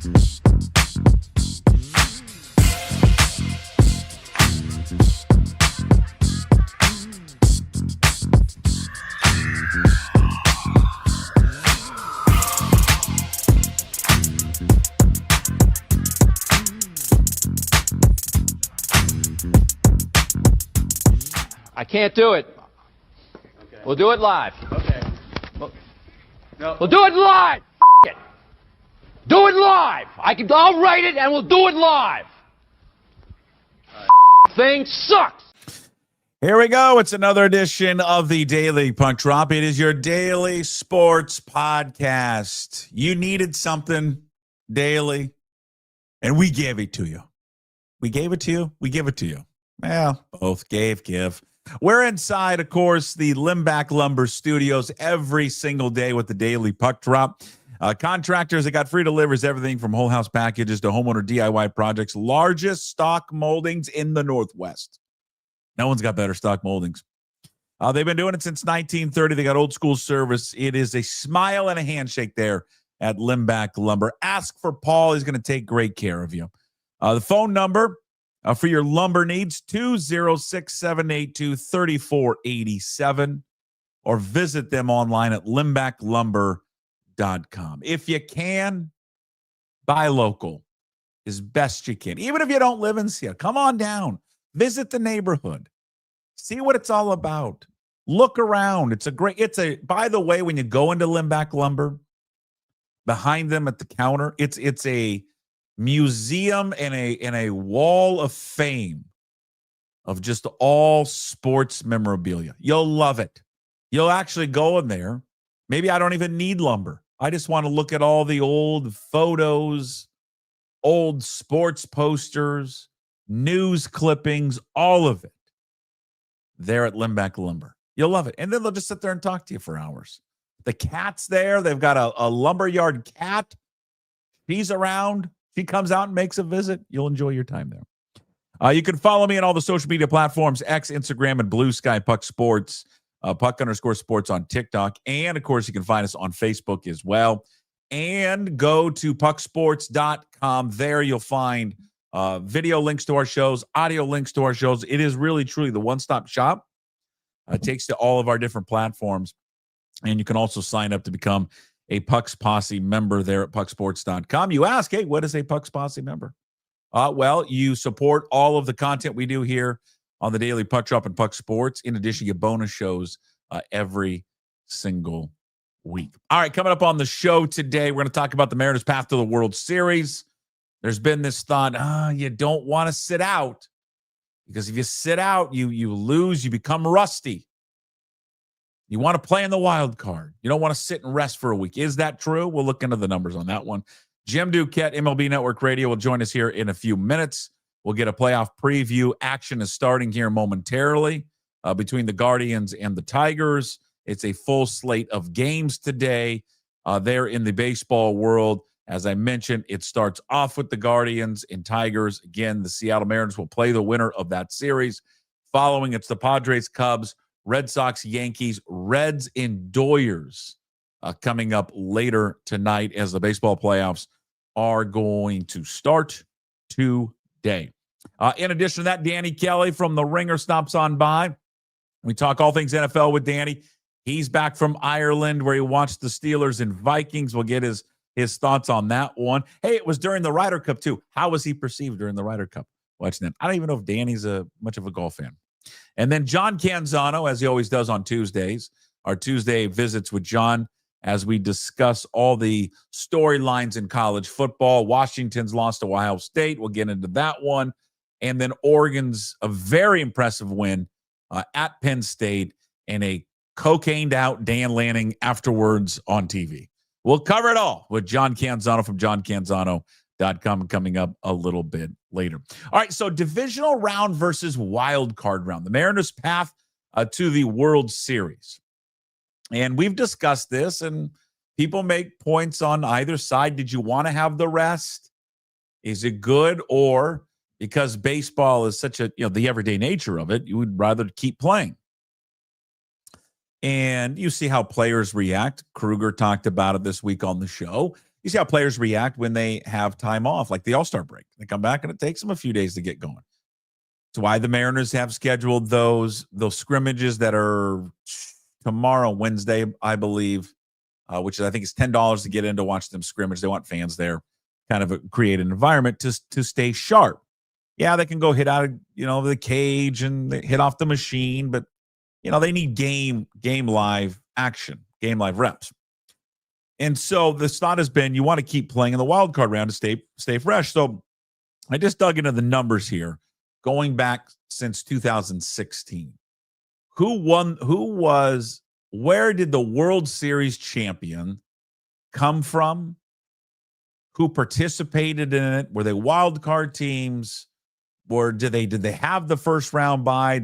I can't do it. Okay. We'll do it live. Okay. No. We'll do it live. It. Do it live. I'll write it and we'll do it live. Thing sucks. Here we go. It's another edition of the Daily Puck Drop. It is your daily sports podcast. You needed something daily, and we gave it to you. We gave it to you. We give it to you. Well, both give. We're inside, of course, the Limbach Lumber Studios every single day with the Daily Puck Drop. Contractors that got free deliveries, everything from whole house packages to homeowner DIY projects. Largest stock moldings in the Northwest. No one's got better stock moldings. They've been doing it since 1930. They got old school service. It is a smile and a handshake there at Limbach Lumber. Ask for Paul. He's going to take great care of you. The phone number for your lumber needs, 206-782-3487, or visit them online at limbachlumber.com. If you can, buy local as best you can. Even if you don't live in Seattle, come on down. Visit the neighborhood. See what it's all about. Look around. By the way, when you go into Limbach Lumber, behind them at the counter, it's a museum and a wall of fame of just all sports memorabilia. You'll love it. You'll actually go in there. Maybe I don't even need lumber. I just want to look at all the old photos, old sports posters, news clippings, all of it there at Limbach Lumber. You'll love it. And then they'll just sit there and talk to you for hours. The cat's there. They've got a lumberyard cat. She's around. She comes out and makes a visit. You'll enjoy your time there. You can follow me on all the social media platforms, X, Instagram, and Blue Sky Puck Sports, Puck_sports on TikTok. And, of course, you can find us on Facebook as well. And go to pucksports.com. There you'll find video links to our shows, audio links to our shows. It is really, truly the one-stop shop. It takes to all of our different platforms. And you can also sign up to become a Pucks Posse member there at pucksports.com. You ask, hey, what is a Pucks Posse member? Well, you support all of the content we do here on the Daily Puck Drop and Puck Sports. In addition, you get bonus shows every single week. All right, coming up on the show today, we're going to talk about the Mariners' path to the World Series. There's been this thought, you don't want to sit out, because if you sit out, you lose, you become rusty. You want to play in the wild card. You don't want to sit and rest for a week. Is that true? We'll look into the numbers on that one. Jim Duquette, MLB Network Radio, will join us here in a few minutes. We'll get a playoff preview. Action is starting here momentarily between the Guardians and the Tigers. It's a full slate of games today there in the baseball world. As I mentioned, it starts off with the Guardians and Tigers. Again, the Seattle Mariners will play the winner of that series. Following, it's the Padres, Cubs, Red Sox, Yankees, Reds, and Doyers coming up later tonight as the baseball playoffs are going to start today. In addition to that, Danny Kelly from The Ringer stops on by. We talk all things NFL with Danny. He's back from Ireland where he watched the Steelers and Vikings. We'll get his thoughts on that one. Hey, it was during the Ryder Cup too. How was he perceived during the Ryder Cup? Watching that. I don't even know if Danny's much of a golf fan. And then John Canzano, as he always does on Tuesdays, our Tuesday visits with John as we discuss all the storylines in college football. Washington's lost to Ohio State. We'll get into that one. And then Oregon's a very impressive win at Penn State and a cocained out Dan Lanning afterwards on TV. We'll cover it all with John Canzano from johncanzano.com coming up a little bit later. All right, so divisional round versus wild card round. The Mariners' path to the World Series. And we've discussed this, and people make points on either side. Did you want to have the rest? Is it good? Or because baseball is such the everyday nature of it, you would rather keep playing. And you see how players react. Kruger talked about it this week on the show. You see how players react when they have time off, like the All-Star break. They come back and it takes them a few days to get going. That's why the Mariners have scheduled those scrimmages that are tomorrow, Wednesday, I believe, which I think is $10 to get in to watch them scrimmage. They want fans there, kind of create an environment to stay sharp. Yeah, they can go hit out of, the cage and hit off the machine, but, they need game live action, game live reps. And so the thought has been you want to keep playing in the wild card round to stay fresh. So I just dug into the numbers here, going back since 2016. Where did the World Series champion come from? Who participated in it? Were they wild card teams? Or did they have the first round bye?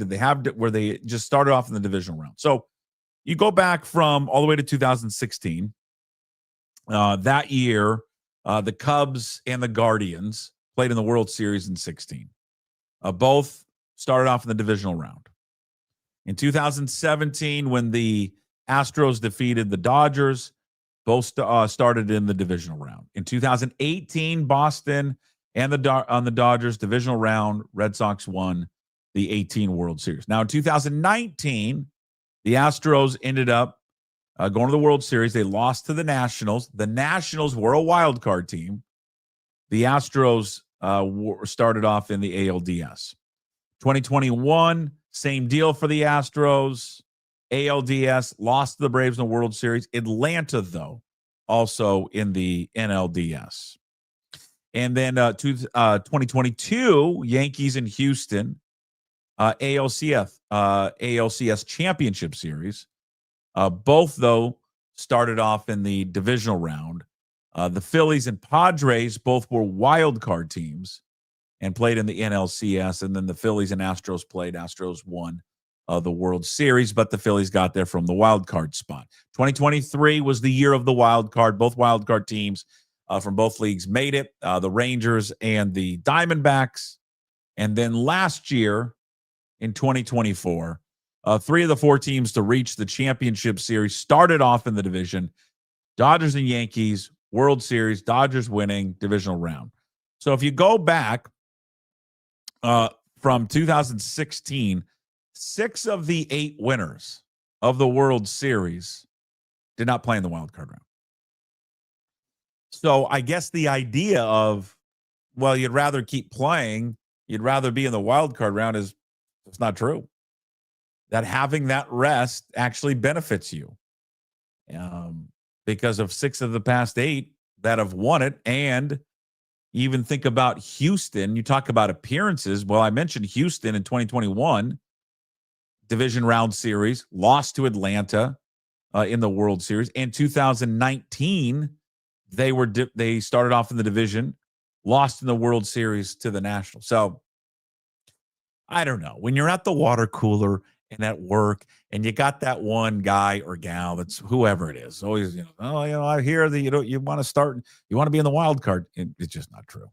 Were they just started off in the divisional round? So you go back from all the way to 2016. That year, the Cubs and the Guardians played in the World Series in 16. Both started off in the divisional round. In 2017, when the Astros defeated the Dodgers, both started in the divisional round. In 2018, Boston and on the Dodgers divisional round, Red Sox won the 18 World Series. Now, in 2019, the Astros ended up going to the World Series. They lost to the Nationals. The Nationals were a wild card team. The Astros started off in the ALDS. 2021, same deal for the Astros. ALDS, lost to the Braves in the World Series. Atlanta, though, also in the NLDS. And then 2022, Yankees in Houston, ALCS Championship Series. Both, though, started off in the divisional round. The Phillies and Padres both were wild card teams and played in the NLCS. And then the Phillies and Astros played. Astros won the World Series, but the Phillies got there from the wild card spot. 2023 was the year of the wild card. Both wild card teams from both leagues made it, the Rangers and the Diamondbacks. And then last year in 2024, 3 of the 4 teams to reach the championship series started off in the division. Dodgers and Yankees, World Series, Dodgers winning divisional round. So if you go back from 2016, 6 of the 8 winners of the World Series did not play in the wild card round. So I guess the idea of, well, you'd rather keep playing, you'd rather be in the wild card round it's not true. That having that rest actually benefits you. Because of 6 of the past 8 that have won it. And even think about Houston. You talk about appearances. Well, I mentioned Houston in 2021, division round series, lost to Atlanta in the World Series. In 2019, they started off in the division, lost in the World Series to the Nationals. So I don't know. When you're at the water cooler and at work and you got that one guy or gal, that's whoever it is, always, I hear that you want to start, you want to be in the wild card. It's just not true.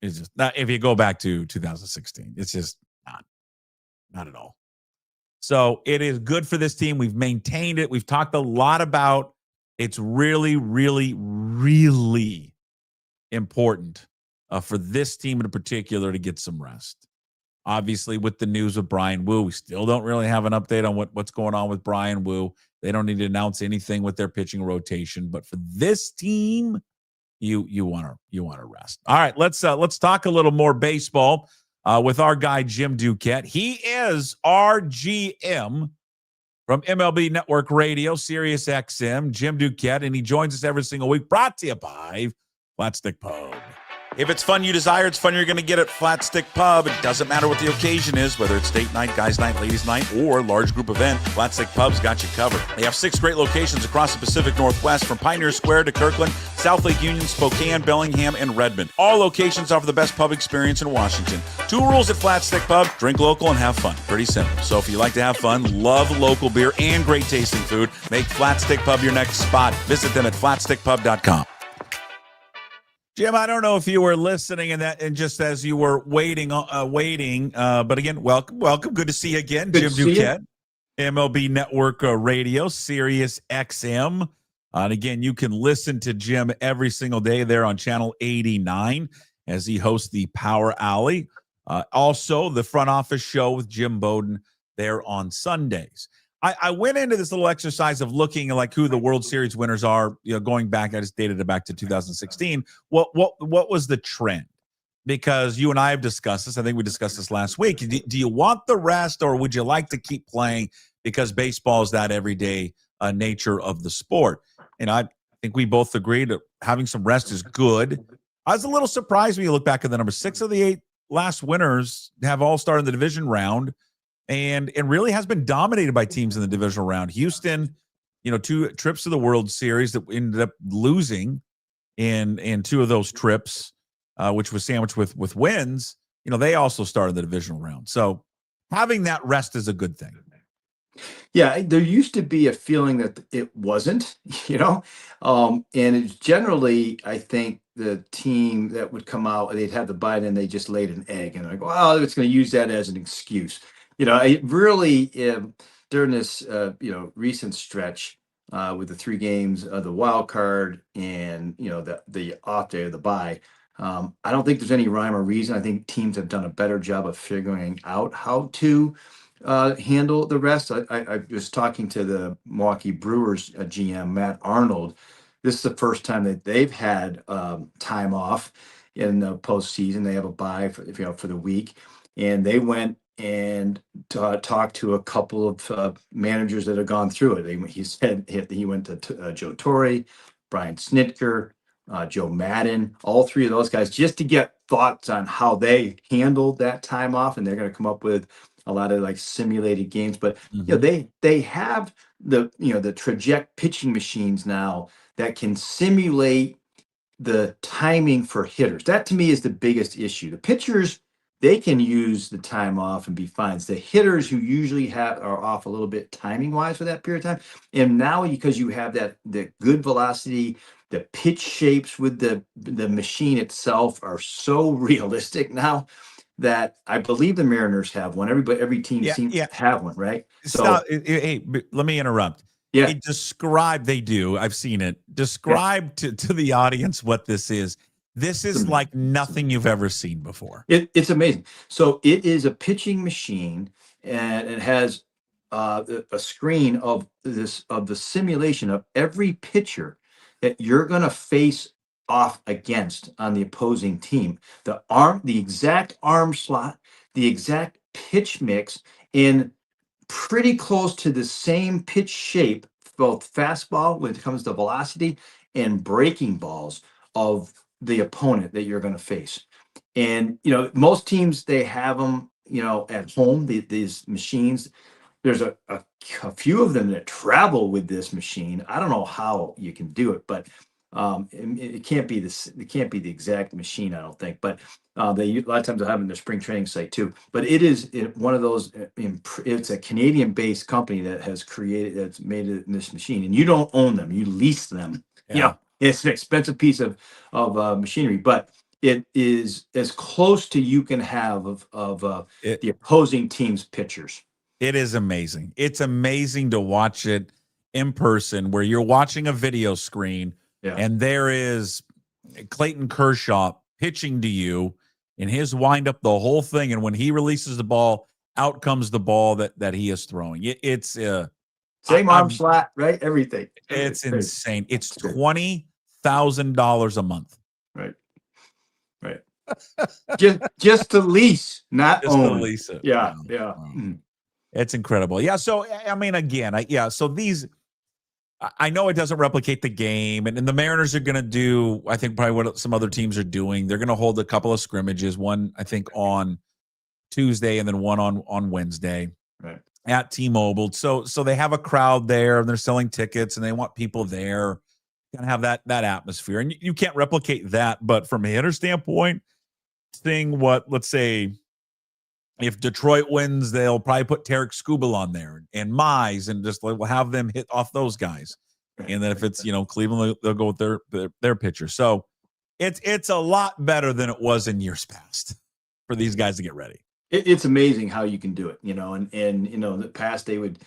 It's just not. If you go back to 2016, it's just not at all. So it is good for this team. We've maintained it. We've talked a lot about it's really, really, really important for this team in particular to get some rest. Obviously, with the news of Brian Wu, we still don't really have an update on what's going on with Brian Wu. They don't need to announce anything with their pitching rotation. But for this team, you want to rest. All right, let's talk a little more baseball with our guy Jim Duquette. He is our GM from MLB Network Radio, Sirius XM, Jim Duquette, and he joins us every single week. Brought to you by Flat Stick Pub. If it's fun you desire, it's fun you're going to get at Flat Stick Pub. It doesn't matter what the occasion is, whether it's date night, guys night, ladies night, or large group event, Flat Stick Pub's got you covered. They have 6 great locations across the Pacific Northwest, from Pioneer Square to Kirkland, South Lake Union, Spokane, Bellingham, and Redmond. All locations offer the best pub experience in Washington. 2 rules at Flat Stick Pub: drink local and have fun. Pretty simple. So if you like to have fun, love local beer, and great tasting food, make Flat Stick Pub your next spot. Visit them at flatstickpub.com. Jim, I don't know if you were listening and just as you were waiting, but again, welcome. Good to see you again, Jim Duquette, MLB Network Radio, Sirius XM. And again, you can listen to Jim every single day there on Channel 89 as he hosts the Power Alley. Also, the Front Office Show with Jim Bowden there on Sundays. I went into this little exercise of looking at like who the World Series winners are, going back. I just dated it back to 2016. What was the trend? Because you and I have discussed this. I think we discussed this last week. Do you want the rest, or would you like to keep playing because baseball is that everyday nature of the sport? And I think we both agreed that having some rest is good. I was a little surprised when you look back at the number 6 of the 8 last winners have all started in the division round, and it really has been dominated by teams in the divisional round. Houston, 2 trips to the World Series that ended up losing in 2 of those trips, which was sandwiched with wins. They also started the divisional round. So having that rest is a good thing. Yeah, there used to be a feeling that it wasn't, and it's generally, I think, the team that would come out, they'd have the bye and they just laid an egg, and like, well, it's going to use that as an excuse. It really, during this, recent stretch with the 3 games of the wild card and, the off day of the bye, I don't think there's any rhyme or reason. I think teams have done a better job of figuring out how to handle the rest. I was talking to the Milwaukee Brewers GM, Matt Arnold. This is the first time that they've had time off in the postseason. They have a bye for the week, and they went and talked to a couple of managers that have gone through it. He said he went to Joe Torre, Brian Snitker, Joe Madden, all 3 of those guys, just to get thoughts on how they handled that time off, and they're going to come up with a lot of like simulated games. But they have the traject pitching machines now that can simulate the timing for hitters. That to me is the biggest issue. The pitchers, they can use the time off and be fine. It's the hitters who usually are off a little bit timing wise for that period of time. And now because you have the good velocity, the pitch shapes with the machine itself are so realistic now that I believe the Mariners have one. Every team seems to have one, right? Hey, let me interrupt. Yeah. They do. I've seen it. Describe to the audience what this is. This is like nothing you've ever seen before. It's amazing. So it is a pitching machine, and it has a screen of the simulation of every pitcher that you're going to face off against on the opposing team. The exact arm slot, the exact pitch mix, in pretty close to the same pitch shape, both fastball when it comes to velocity and breaking balls of the opponent that you're going to face. And most teams, they have them at home, these machines. There's a few of them that travel with this machine. I don't know how you can do it, but it can't be this. It can't be the exact machine, I don't think. But they a lot of times they'll have it in their spring training site too. But it is one of those. It's a Canadian-based company that's made this machine, and you don't own them. You lease them. Yeah. It's an expensive piece of machinery, but it is as close to you can have of the opposing team's pitchers. It is amazing. It's amazing to watch it in person, where you're watching a video screen. Yeah. And there is Clayton Kershaw pitching to you in his windup, the whole thing. And when he releases the ball, out comes the ball that he is throwing. It's same arm slot, right? Everything. It's insane. It's $20,000 a month. Right. just to lease, not just own. To lease it. Yeah. It's incredible. Yeah. So I mean, again, so these. I know it doesn't replicate the game, and the Mariners are going to do, I think, probably what some other teams are doing. They're going to hold a couple of scrimmages, one, I think, on Tuesday and then one on Wednesday at T-Mobile. So they have a crowd there, and they're selling tickets, and they want people there. Going to have that atmosphere. And you can't replicate that, but from a hitter standpoint, seeing what, let's say, if Detroit wins, they'll probably put Tarek Skubal on there and Mize, and just we'll have them hit off those guys. And then if it's Cleveland, they'll go with their pitcher. So it's a lot better than it was in years past for these guys to get ready. It's amazing how you can do it, and in the past they went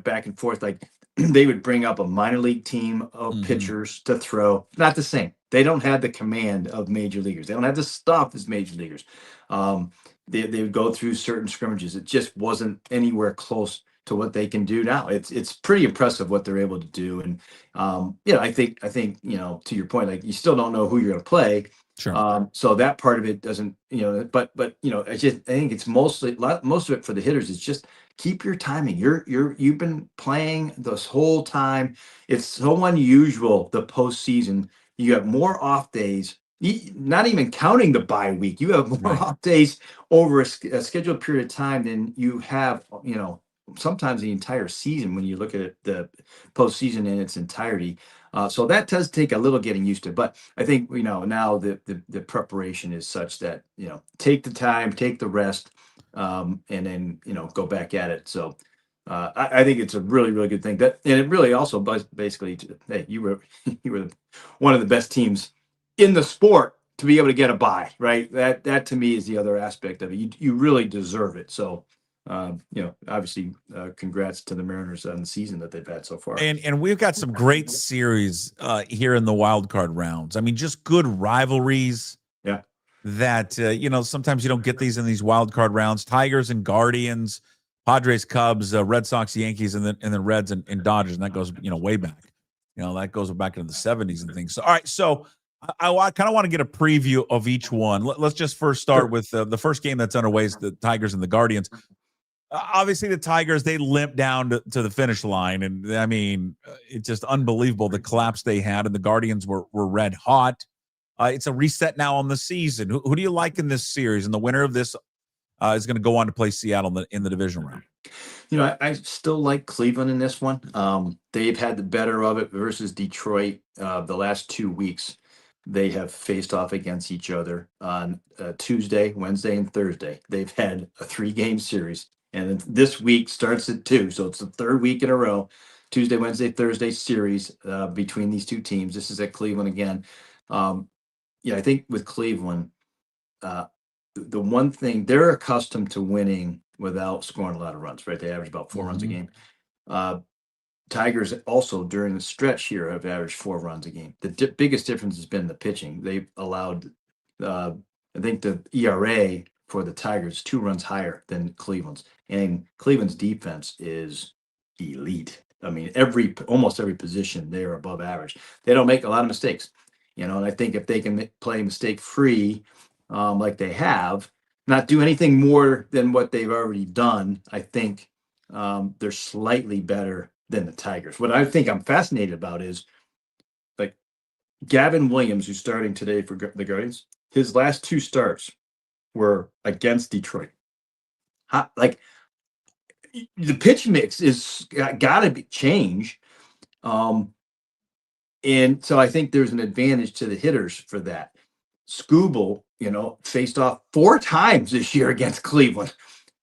back and forth. Like they would bring up a minor league team of pitchers to throw. Not the same. They don't have the command of major leaguers. They don't have the stuff as major leaguers. They would go through certain scrimmages. It just wasn't anywhere close to what they can do now. It's pretty impressive what they're able to do. And I think to your point, like, you still don't know who you're going to play. Sure. So that part of it doesn't, but I think it's most of it for the hitters is just keep your timing. You've been playing this whole time. It's so unusual, the postseason. You have more off days, not even counting the bye week. You have more off days over a scheduled period of time than you have, sometimes the entire season when you look at the postseason in its entirety. So that does take a little getting used to, but I think, now the preparation is such that, take the time, take the rest, and then, go back at it. So I think it's a really, really good thing, and it really also basically, hey, you were one of the best teams in the sport to be able to get a bye, right? That to me is the other aspect of it. You really deserve it. So, obviously, congrats to the Mariners on the season that they've had so far. And we've got some great series here in the wild card rounds. I mean, just good rivalries. Yeah. That sometimes you don't get these in these wild card rounds. Tigers and Guardians, Padres, Cubs, Red Sox, Yankees, and then Reds and Dodgers, and that goes way back. That goes back into the 70s and things. So, all right, so I kind of want to get a preview of each one. Let's just first start with the first game that's underway is the Tigers and the Guardians. Obviously, the Tigers, they limped down to the finish line, and I mean, it's just unbelievable the collapse they had, and the Guardians were red hot. It's a reset now on the season. Who do you like in this series? And the winner of this is going to go on to play Seattle in the divisional round. I still like Cleveland in this one. They've had the better of it versus Detroit. The last 2 weeks, they have faced off against each other on Tuesday, Wednesday, and Thursday. They've had a 3-game series. And this week starts at 2. So it's the third week in a row, Tuesday, Wednesday, Thursday series between these two teams. This is at Cleveland again. I think with Cleveland, the one thing, they're accustomed to winning without scoring a lot of runs, right? They average about 4 runs a game. Tigers also during the stretch here have averaged 4 runs a game. The biggest difference has been the pitching. They've allowed, I think the ERA for the Tigers 2 runs higher than Cleveland's, and Cleveland's defense is elite. I mean, almost every position they are above average. They don't make a lot of mistakes, and I think if they can play mistake free, like they have, not do anything more than what they've already done, I think they're slightly better than the Tigers. What I think I'm fascinated about is, like, Gavin Williams, who's starting today for the Guardians, his last 2 starts were against Detroit. Like, the pitch mix is got to be change. And so I think there's an advantage to the hitters for that. Skubal, faced off 4 times this year against Cleveland.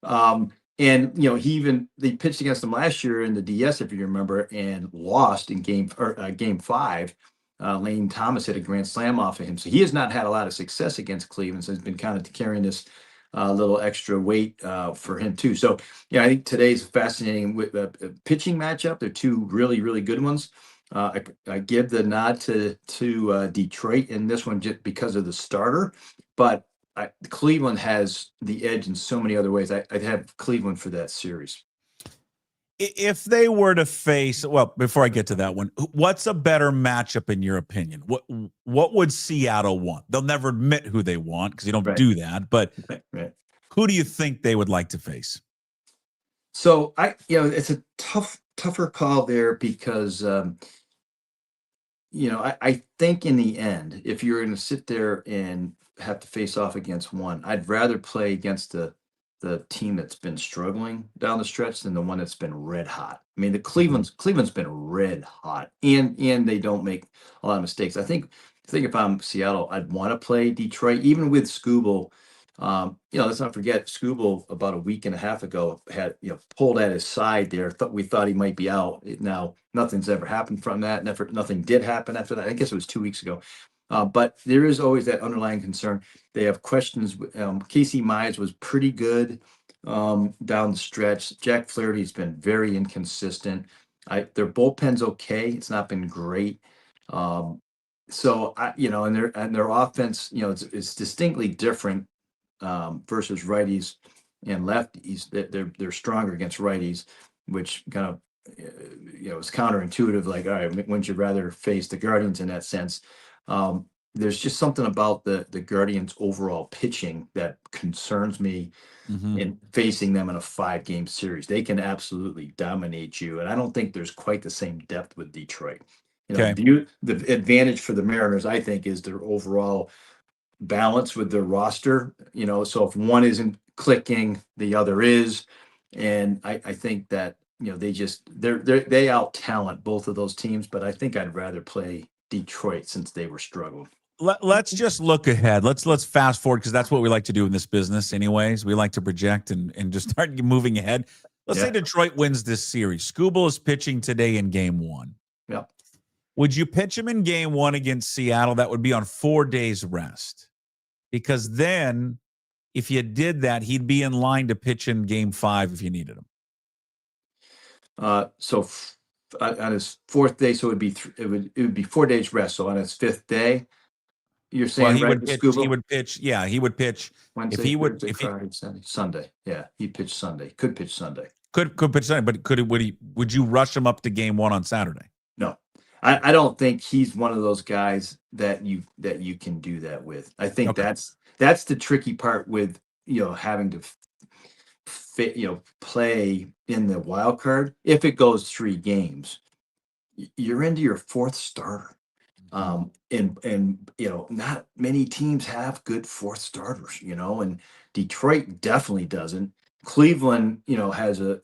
And they pitched against them last year in the DS, if you remember, and lost in game 5. Lane Thomas hit a grand slam off of him, so he has not had a lot of success against Cleveland. So he's been kind of carrying this little extra weight for him too. So I think today's fascinating with a pitching matchup. They're 2 really, really good ones. I give the nod to Detroit in this one just because of the starter, but Cleveland has the edge in so many other ways. I'd have Cleveland for that series. If they were to face, well, before I get to that one, what's a better matchup in your opinion? What would Seattle want? They'll never admit who they want because you don't do that. But who do you think they would like to face? So it's a tougher call there because I think in the end, if you're going to sit there and have to face off against one, I'd rather play against the team that's been struggling down the stretch than the one that's been red hot. I mean, Cleveland's been red hot, and they don't make a lot of mistakes. I think if I'm Seattle, I'd want to play Detroit, even with Skubal. Let's not forget Skubal about a week and a half ago had pulled at his side there. We thought he might be out. Now nothing's ever happened from that. Nothing did happen after that. I guess it was 2 weeks ago. But there is always that underlying concern. They have questions. Casey Mize was pretty good down the stretch. Jack Flaherty's been very inconsistent. Their bullpen's okay. It's not been great. So and their offense, it's distinctly different versus righties and lefties. They're stronger against righties, which kind of is counterintuitive. Like, all right, wouldn't you rather face the Guardians in that sense? There's just something about the Guardians' overall pitching that concerns me in facing them in a 5-game series. They can absolutely dominate you, and I don't think there's quite the same depth with Detroit. The advantage for the Mariners, I think, is their overall balance with their roster. So if one isn't clicking, the other is, and I think that they out talent both of those teams. But I think I'd rather play Detroit since they were struggling. Let's just look ahead. Let's fast forward, because that's what we like to do in this business anyways. We like to project and just start moving ahead. Let's say Detroit wins this series. Skubal is pitching today in game 1. Yeah. Would you pitch him in game 1 against Seattle? That would be on 4 days rest. Because then if you did that, he'd be in line to pitch in game 5 if you needed him. So on his 4th day, so it would be 4 days rest. So on his 5th day, you're saying he would pitch. Yeah, he would pitch. Wednesday, Friday, Sunday. Yeah, he'd pitch Sunday. Could pitch Sunday. Could pitch Sunday, but would you rush him up to game 1 on Saturday? No, I don't think he's one of those guys that you can do that with. I think that's the tricky part with having to play in the wild card. If it goes 3 games, you're into your 4th starter. And not many teams have good 4th starters, and Detroit definitely doesn't. Cleveland, has a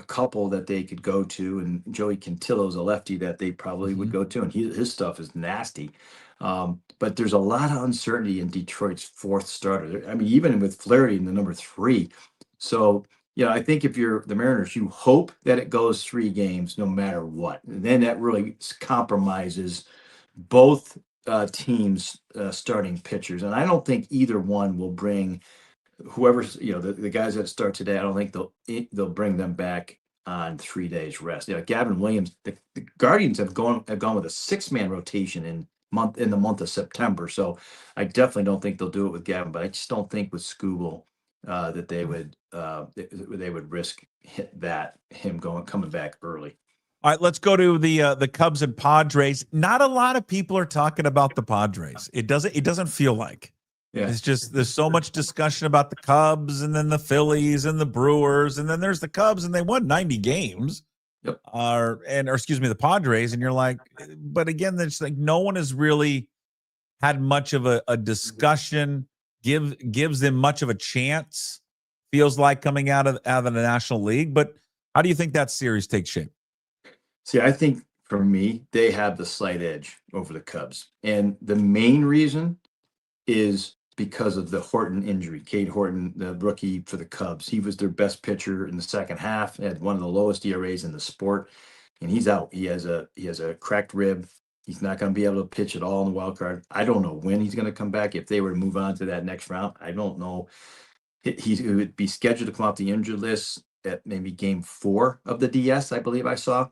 couple that they could go to, and Joey Cantillo's a lefty that they probably would go to, and his stuff is nasty. But there's a lot of uncertainty in Detroit's 4th starter. I mean, even with Flaherty in the number 3. So, I think if you're the Mariners, you hope that it goes 3 games no matter what. And then that really compromises both teams' starting pitchers. And I don't think either one will bring whoever's, the guys that start today, I don't think they'll bring them back on 3 days rest. Gavin Williams, the Guardians have gone with a 6-man rotation in the month of September. So I definitely don't think they'll do it with Gavin, but I just don't think with Skubal that they would risk him coming back early. All right, let's go to the Cubs and Padres. Not a lot of people are talking about the Padres. It doesn't feel like. Yeah. It's just there's so much discussion about the Cubs and then the Phillies and the Brewers, and then there's the Cubs and they won 90 games. Yep. The Padres, and you're like, but again, there's like no one has really had much of a discussion, gives them much of a chance. Feels like coming out of the National League. But how do you think that series takes shape? See, I think for me, they have the slight edge over the Cubs. And the main reason is because of the Horton injury. Cade Horton, the rookie for the Cubs, he was their best pitcher in the second half, had one of the lowest ERAs in the sport, and he's out. He has a cracked rib. He's not going to be able to pitch at all in the wild card. I don't know when he's going to come back. If they were to move on to that next round, I don't know. He would be scheduled to come off the injured list at maybe game 4 of the DS, I believe I saw.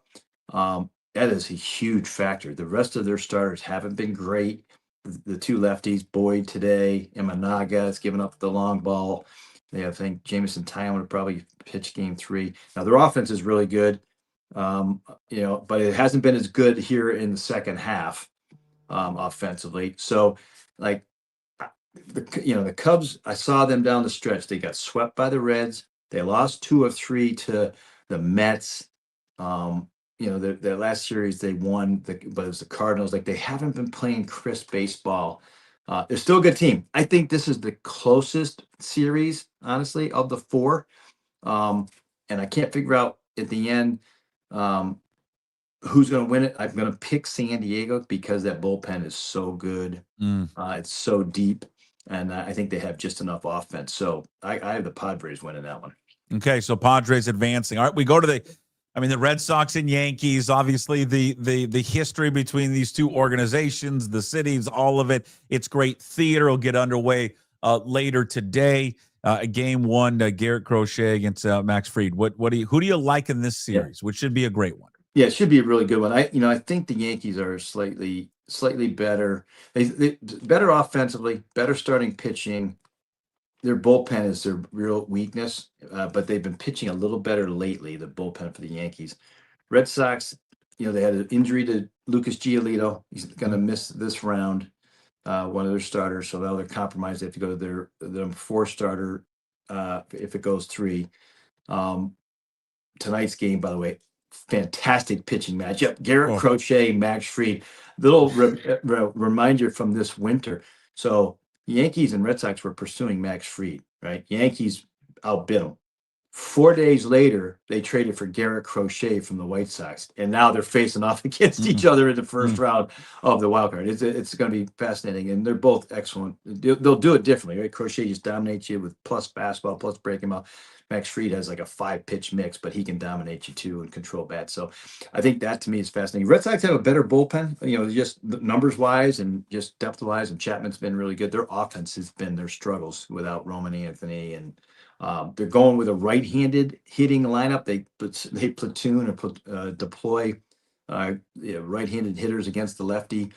That is a huge factor. The rest of their starters haven't been great. The 2 lefties, Boyd today, Imanaga has given up the long ball. They have, I think, Jameson Tyon would probably pitch game 3. Now, their offense is really good, but it hasn't been as good here in the second half offensively. So, like, the Cubs, I saw them down the stretch. They got swept by the Reds. They lost 2 of 3 to the Mets. The last series they won, but it was the Cardinals. Like, they haven't been playing crisp baseball. They're still a good team. I think this is the closest series, honestly, of the 4. And I can't figure out at the end who's going to win it. I'm going to pick San Diego because that bullpen is so good. It's so deep. And I think they have just enough offense. So I have the Padres winning that one. Okay, so Padres advancing. All right, we go to the Red Sox and Yankees, obviously the history between these 2 organizations, the cities, all of it. It's great theater. Will get underway later today. Game 1, Garrett Crochet against Max Fried. Who do you like in this series, which should be a great one? Yeah, it should be a really good one. I think the Yankees are slightly better. They better offensively, better starting pitching. Their bullpen is their real weakness, but they've been pitching a little better lately. The bullpen for the Yankees. Red Sox, they had an injury to Lucas Giolito. He's going to miss this round. One of their starters, so now they're compromised. They have to go to their 4 starter if it goes 3. Tonight's game, by the way, fantastic pitching matchup. Garrett Crochet, Max Fried. Little reminder from this winter. So Yankees and Red Sox were pursuing Max Fried, right? Yankees outbid them. 4 days later, they traded for Garrett Crochet from the White Sox, and now they're facing off against each other in the first round of the wild card. It's going to be fascinating, and they're both excellent. They'll do it differently, right? Crochet just dominates you with plus fastball, plus breaking ball. Max Fried has like a 5-pitch mix, but he can dominate you too and control bats. So I think that to me is fascinating. Red Sox have a better bullpen, just numbers wise and just depth wise. And Chapman's been really good. Their offense has been their struggles without Roman Anthony, and they're going with a right-handed hitting lineup. They platoon or deploy right-handed hitters against the lefty.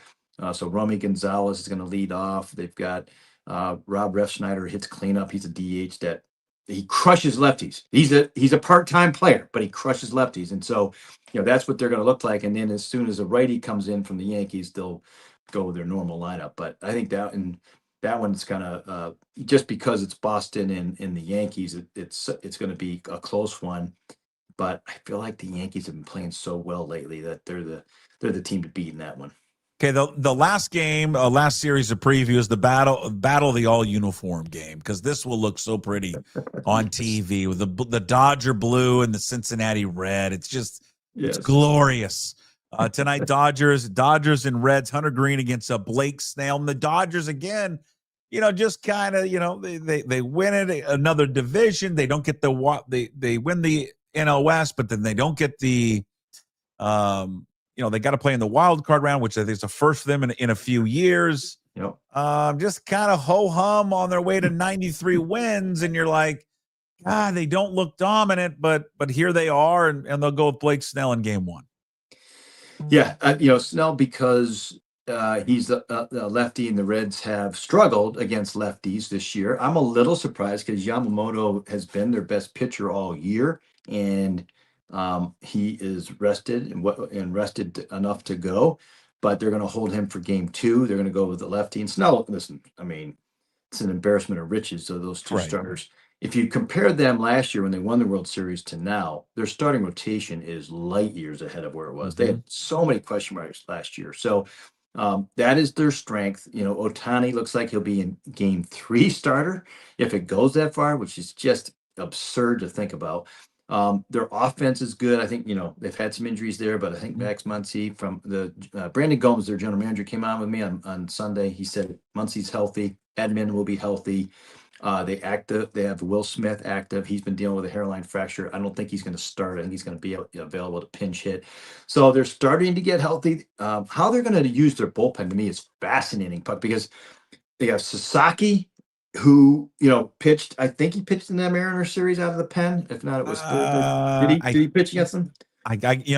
So Romy Gonzalez is going to lead off. They've got Rob Refsnyder hits cleanup. He's a DH that he crushes lefties. He's a part-time player, but he crushes lefties. And so, that's what they're going to look like. And then as soon as a righty comes in from the Yankees, they'll go with their normal lineup. But I think that one's kind of just because it's Boston and the Yankees, it's going to be a close one. But I feel like the Yankees have been playing so well lately that they're the team to beat in that one. Okay, the last game, last series of previews, the battle of the all uniform game, because this will look so pretty on TV with the Dodger blue and the Cincinnati red. It's just It's glorious. Tonight, Dodgers and Reds. Hunter Green against Blake Snell, and the Dodgers again. Just kind of they win it another division. They don't get they win the NL West, but then they don't get the they got to play in the wild card round, which I think is the first for them in a few years. Yep. Just kind of ho-hum on their way to 93 wins, and you're like, God, they don't look dominant, but here they are, and they'll go with Blake Snell in game 1. Yeah, Snell, because he's a lefty, and the Reds have struggled against lefties this year. I'm a little surprised because Yamamoto has been their best pitcher all year, and he is rested and rested enough to go. But they're going to hold him for game 2. They're going to go with the lefty. And Snell, listen, I mean, it's an embarrassment of riches. So those two starters, if you compare them last year when they won the World Series to now, their starting rotation is light years ahead of where it was. They had so many question marks last year. So that is their strength. Ohtani looks like he'll be in game 3 starter if it goes that far, which is just absurd to think about. Their offense is good. I think, they've had some injuries there, but I think Max Muncy from the Brandon Gomes, their general manager, came on with me on Sunday. He said Muncy's healthy. Edmund will be healthy. They have Will Smith active. He's been dealing with a hairline fracture. I don't think he's going to start. I think he's going to be available to pinch hit. So they're starting to get healthy. How they're going to use their bullpen to me is fascinating, because they have Sasaki, who pitched. I think he pitched in that Mariners series out of the pen. If not, it was Thursday. Did he pitch against them? I can't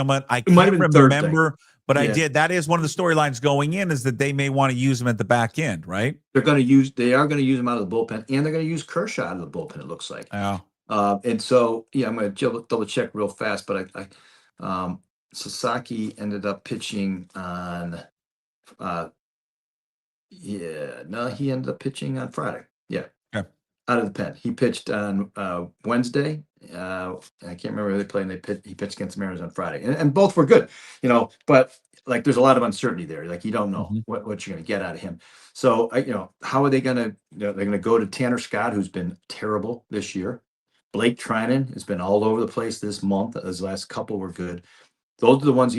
remember. But I did. That is one of the storylines going in, is that they may want to use him at the back end, right? They are going to use him out of the bullpen, and they're going to use Kershaw out of the bullpen, it looks like. Yeah. And so, I'm going to double check real fast, but Sasaki ended up pitching on, he ended up pitching on Friday. Yeah. Okay. Out of the pen. He pitched on Wednesday. I can't remember who they played, and he pitched against the Mariners on Friday, and both were good, but there's a lot of uncertainty there. You don't know what you're going to get out of him. So how are they going to, they're going to go to Tanner Scott, who's been terrible this year. Blake Trinan has been all over the place this month. His last couple were good. Those are the ones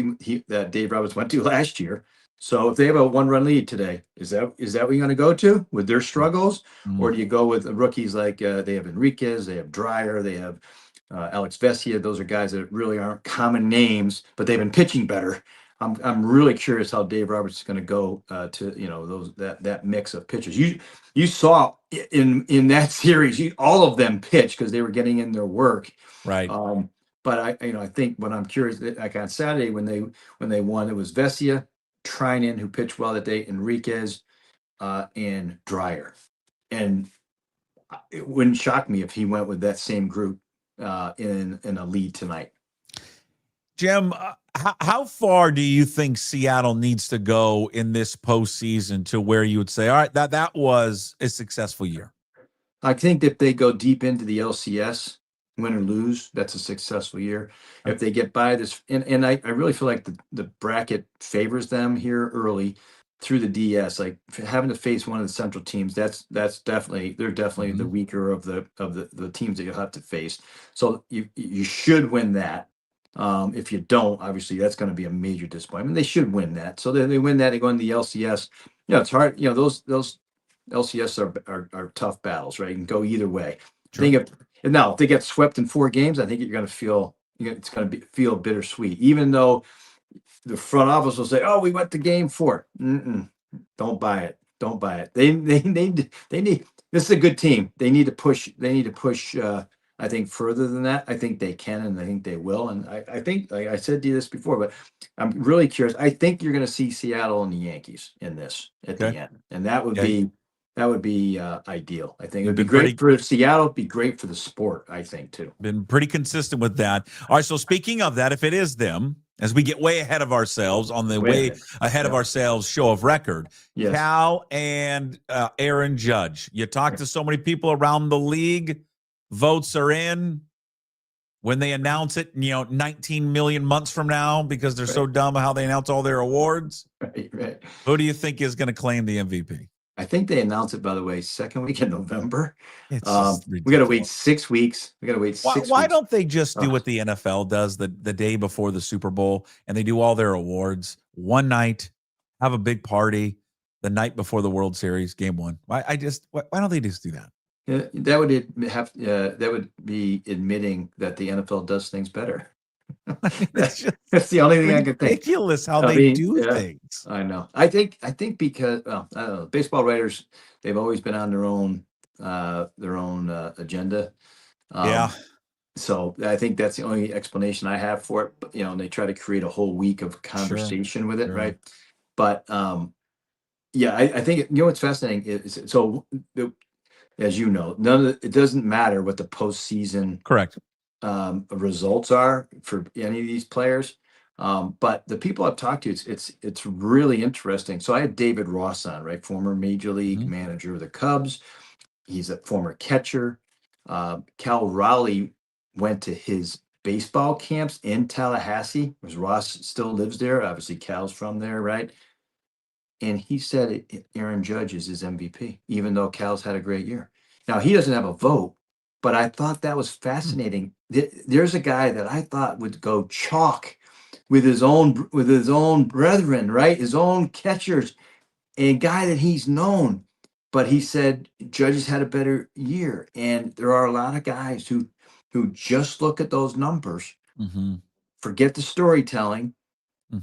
that Dave Roberts went to last year. So if they have a 1-run lead today, is that what you're going to go to with their struggles? Or do you go with rookies like they have Enriquez, they have Dreyer, they have Alex Vesia? Those are guys that really aren't common names, but they've been pitching better. I'm really curious how Dave Roberts is going to go to that mix of pitchers. You saw in that series, all of them pitch because they were getting in their work. Right. But I think what I'm curious, like on Saturday when they won, it was Vesia, Trinan, who pitched well that day, Enriquez, and Dreyer. And it wouldn't shock me if he went with that same group in a lead tonight. Jim, how far do you think Seattle needs to go in this postseason to where you would say, all right, that was a successful year? I think if they go deep into the LCS, win or lose, that's a successful year. If they get by this, and I really feel like the bracket favors them here early through the DS. Like having to face one of the central teams, they're definitely the weaker of the teams that you'll have to face. So you should win that. If you don't, obviously that's going to be a major disappointment. They should win that. So they win that, they go into the LCS. It's hard. Those LCS are tough battles, right? You can go either way. Sure. If they get swept in 4 games, I think you're going to feel feel bittersweet. Even though the front office will say, "Oh, we went to game 4." Don't buy it. Don't buy it. They need. This is a good team. They need to push. I think further than that. I think they can, and I think they will. And I think, like I said to you this before, but I'm really curious. I think you're going to see Seattle and the Yankees in this at the end, and that would be ideal. I think it would be great for Seattle. It'd be great for the sport, I think, too. Been pretty consistent with that. All right, so speaking of that, if it is them, as we get way ahead of ourselves on the way ahead of ourselves show of record, yes. Cal and Aaron Judge. You talk to so many people around the league, votes are in. When they announce it, 19 million months from now, because they're so dumb how they announce all their awards. Right. Who do you think is going to claim the MVP? I think they announce it, by the way, second week in November. We got to wait 6 weeks. Why don't they just do what the NFL does the day before the Super Bowl, and they do all their awards one night, have a big party the night before the World Series, game 1? Why don't they just do that? That would be admitting that the NFL does things better. That's the only thing I could think. Ridiculous how they do things. I know. I think because I don't know, baseball writers, they've always been on their own agenda. So I think that's the only explanation I have for it. But, and they try to create a whole week of conversation with it, right? But I think what's fascinating is as you know, it doesn't matter what the postseason results are for any of these players. But the people I've talked to, it's really interesting. So I had David Ross on, right? Former major league manager of the Cubs. He's a former catcher. Cal Raleigh went to his baseball camps in Tallahassee, because Ross still lives there. Obviously, Cal's from there, right? And he said Aaron Judge is his MVP, even though Cal's had a great year. Now, he doesn't have a vote, but I thought that was fascinating. There's a guy that I thought would go chalk with his own brethren, right? His own catchers, a guy that he's known. But he said Judge has had a better year. And there are a lot of guys who just look at those numbers, forget the storytelling.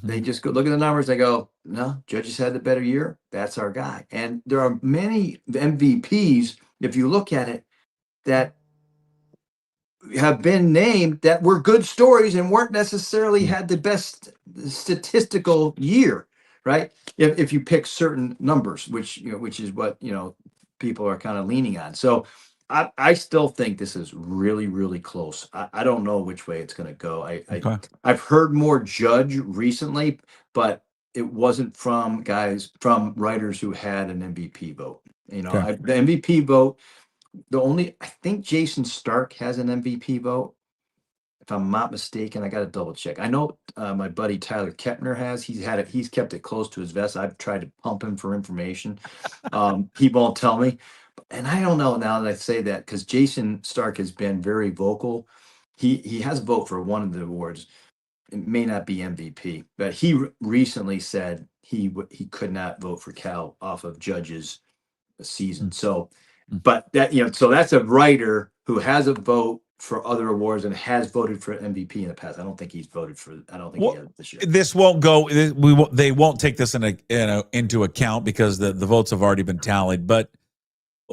They just go look at the numbers. They go, no, Judge has had the better year. That's our guy. And there are many MVPs, if you look at it, that have been named that were good stories and weren't necessarily had the best statistical year, right? If you pick certain numbers, which is what people are kind of leaning on. So I still think this is really, really close. I don't know which way it's going to go. I've heard more Judge recently, but it wasn't from writers who had an MVP vote. The MVP vote, I think Jason Stark has an MVP vote. If I'm not mistaken, I got to double check. I know my buddy Tyler Kepner has. He's kept it close to his vest. I've tried to pump him for information. He won't tell me. And I don't know now that I say that, because Jason Stark has been very vocal. He has a vote for one of the awards. It may not be MVP, but he recently said he could not vote for Cal off of Judge's season. So, but that so that's a writer who has a vote for other awards and has voted for MVP in the past. I don't think he's voted for. I don't think he has this year. This won't go. They won't take this into account because the votes have already been tallied. But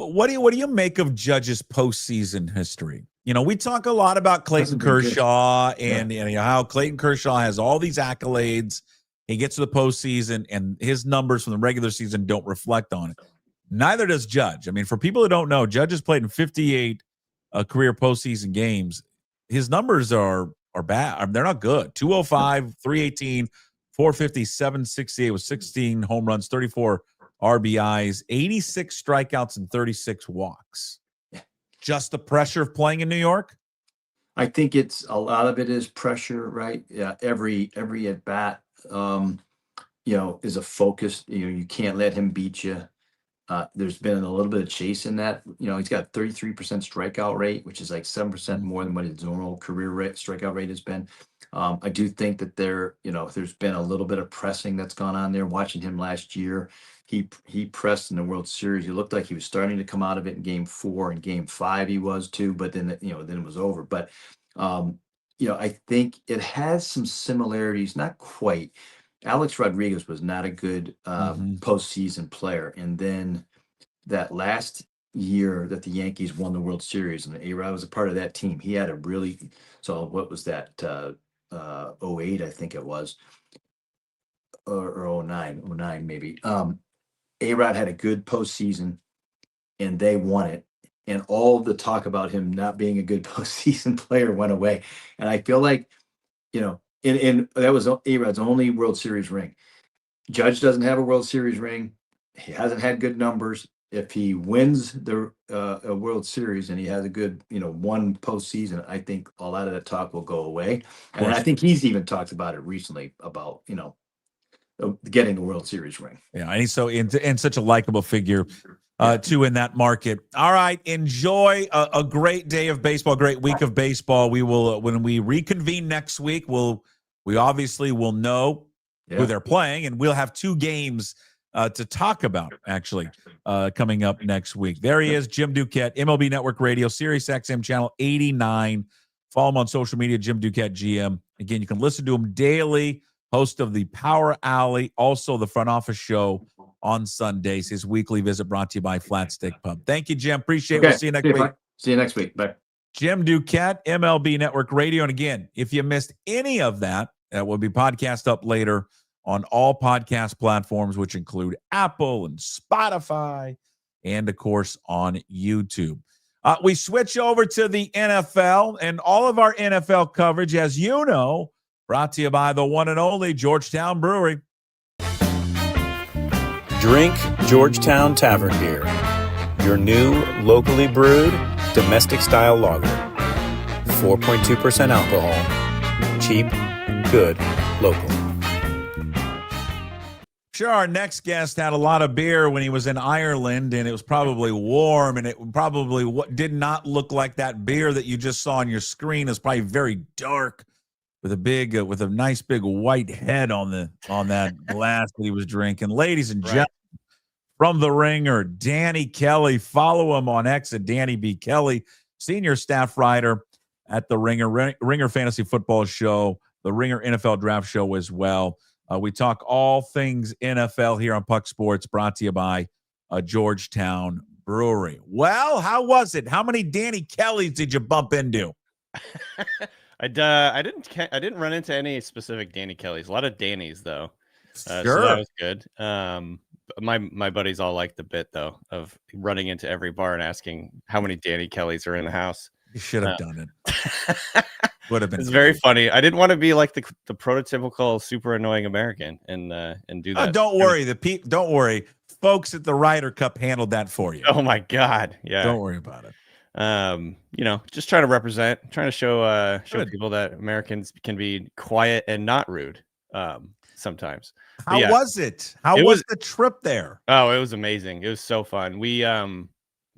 What do you make of Judge's postseason history? You know, we talk a lot about Clayton Kershaw and how Clayton Kershaw has all these accolades. He gets to the postseason, and his numbers from the regular season don't reflect on it. Neither does Judge. I mean, for people who don't know, Judge has played in 58 career postseason games. His numbers are bad. They're not good. 205, 318, 450, 768 with 16 home runs, 34 RBIs, 86 strikeouts, and 36 walks. Just the pressure of playing in New York? I think it's a lot of it is pressure, right? Yeah, every at bat, is a focus. You can't let him beat you. There's been a little bit of chase in that. He's got 33% strikeout rate, which is like 7% more than what his normal career strikeout rate has been. I do think that there's been a little bit of pressing that's gone on there. Watching him last year, he pressed in the World Series. He looked like he was starting to come out of it in Game 4 and Game 5. He was too, but then it was over. But I think it has some similarities, not quite. Alex Rodriguez was not a good postseason player, and then that last year that the Yankees won the World Series and A-Rod was a part of that team, he had a really what was that 08, I think it was, or 09 maybe. A-Rod had a good postseason, and they won it. And all the talk about him not being a good postseason player went away. And I feel like, and that was A-Rod's only World Series ring. Judge doesn't have a World Series ring. He hasn't had good numbers. If he wins the a World Series and he has a good, one postseason, I think a lot of that talk will go away. And I think he's even talked about it recently about, getting the World Series ring. Yeah, and he's so and such a likable figure too in that market. All right, enjoy a great day of baseball, great week of baseball. We will when we reconvene next week, we obviously will know who they're playing, and we'll have 2 games to talk about actually coming up next week. There he is, Jim Duquette, MLB Network Radio, Sirius XM channel 89. Follow him on social media, Jim Duquette GM. Again, you can listen to him daily. Host of the Power Alley, also the Front Office Show on Sundays. His weekly visit brought to you by Flat Stick Pub. Thank you, Jim. Appreciate it. We'll see you next week. See you next week. Bye. Jim Duquette, MLB Network Radio. And again, if you missed any of that, that will be podcast up later on all podcast platforms, which include Apple and Spotify, and, of course, on YouTube. We switch over to the NFL, and all of our NFL coverage, as you know, brought to you by the one and only Georgetown Brewery. Drink Georgetown Tavern Beer, your new locally brewed domestic-style lager. 4.2% alcohol. Cheap, good, local. Sure, our next guest had a lot of beer when he was in Ireland, and it was probably warm, and it probably did not look like that beer that you just saw on your screen. It's probably very dark, with a nice big white head on that glass that he was drinking. Ladies and gentlemen, from the Ringer, Danny Kelly. Follow him on X at Danny B. Kelly, senior staff writer at the Ringer Fantasy Football Show, the Ringer NFL Draft Show as well. We talk all things NFL here on Puck Sports, brought to you by Georgetown Brewery. Well, how was it? How many Danny Kellys did you bump into? I didn't run into any specific Danny Kellys. A lot of Danny's though. Sure. So that was good. My buddies all like the bit though of running into every bar and asking how many Danny Kellys are in the house. You should have done it. Would have been. It's very funny. I didn't want to be like the prototypical super annoying American and do that. Don't worry. Don't worry. Folks at the Ryder Cup handled that for you. Oh my God. Yeah. Don't worry about it. Just trying to represent, trying to show people that Americans can be quiet and not rude. Sometimes. How was it? How was the trip there? Oh, it was amazing. It was so fun. We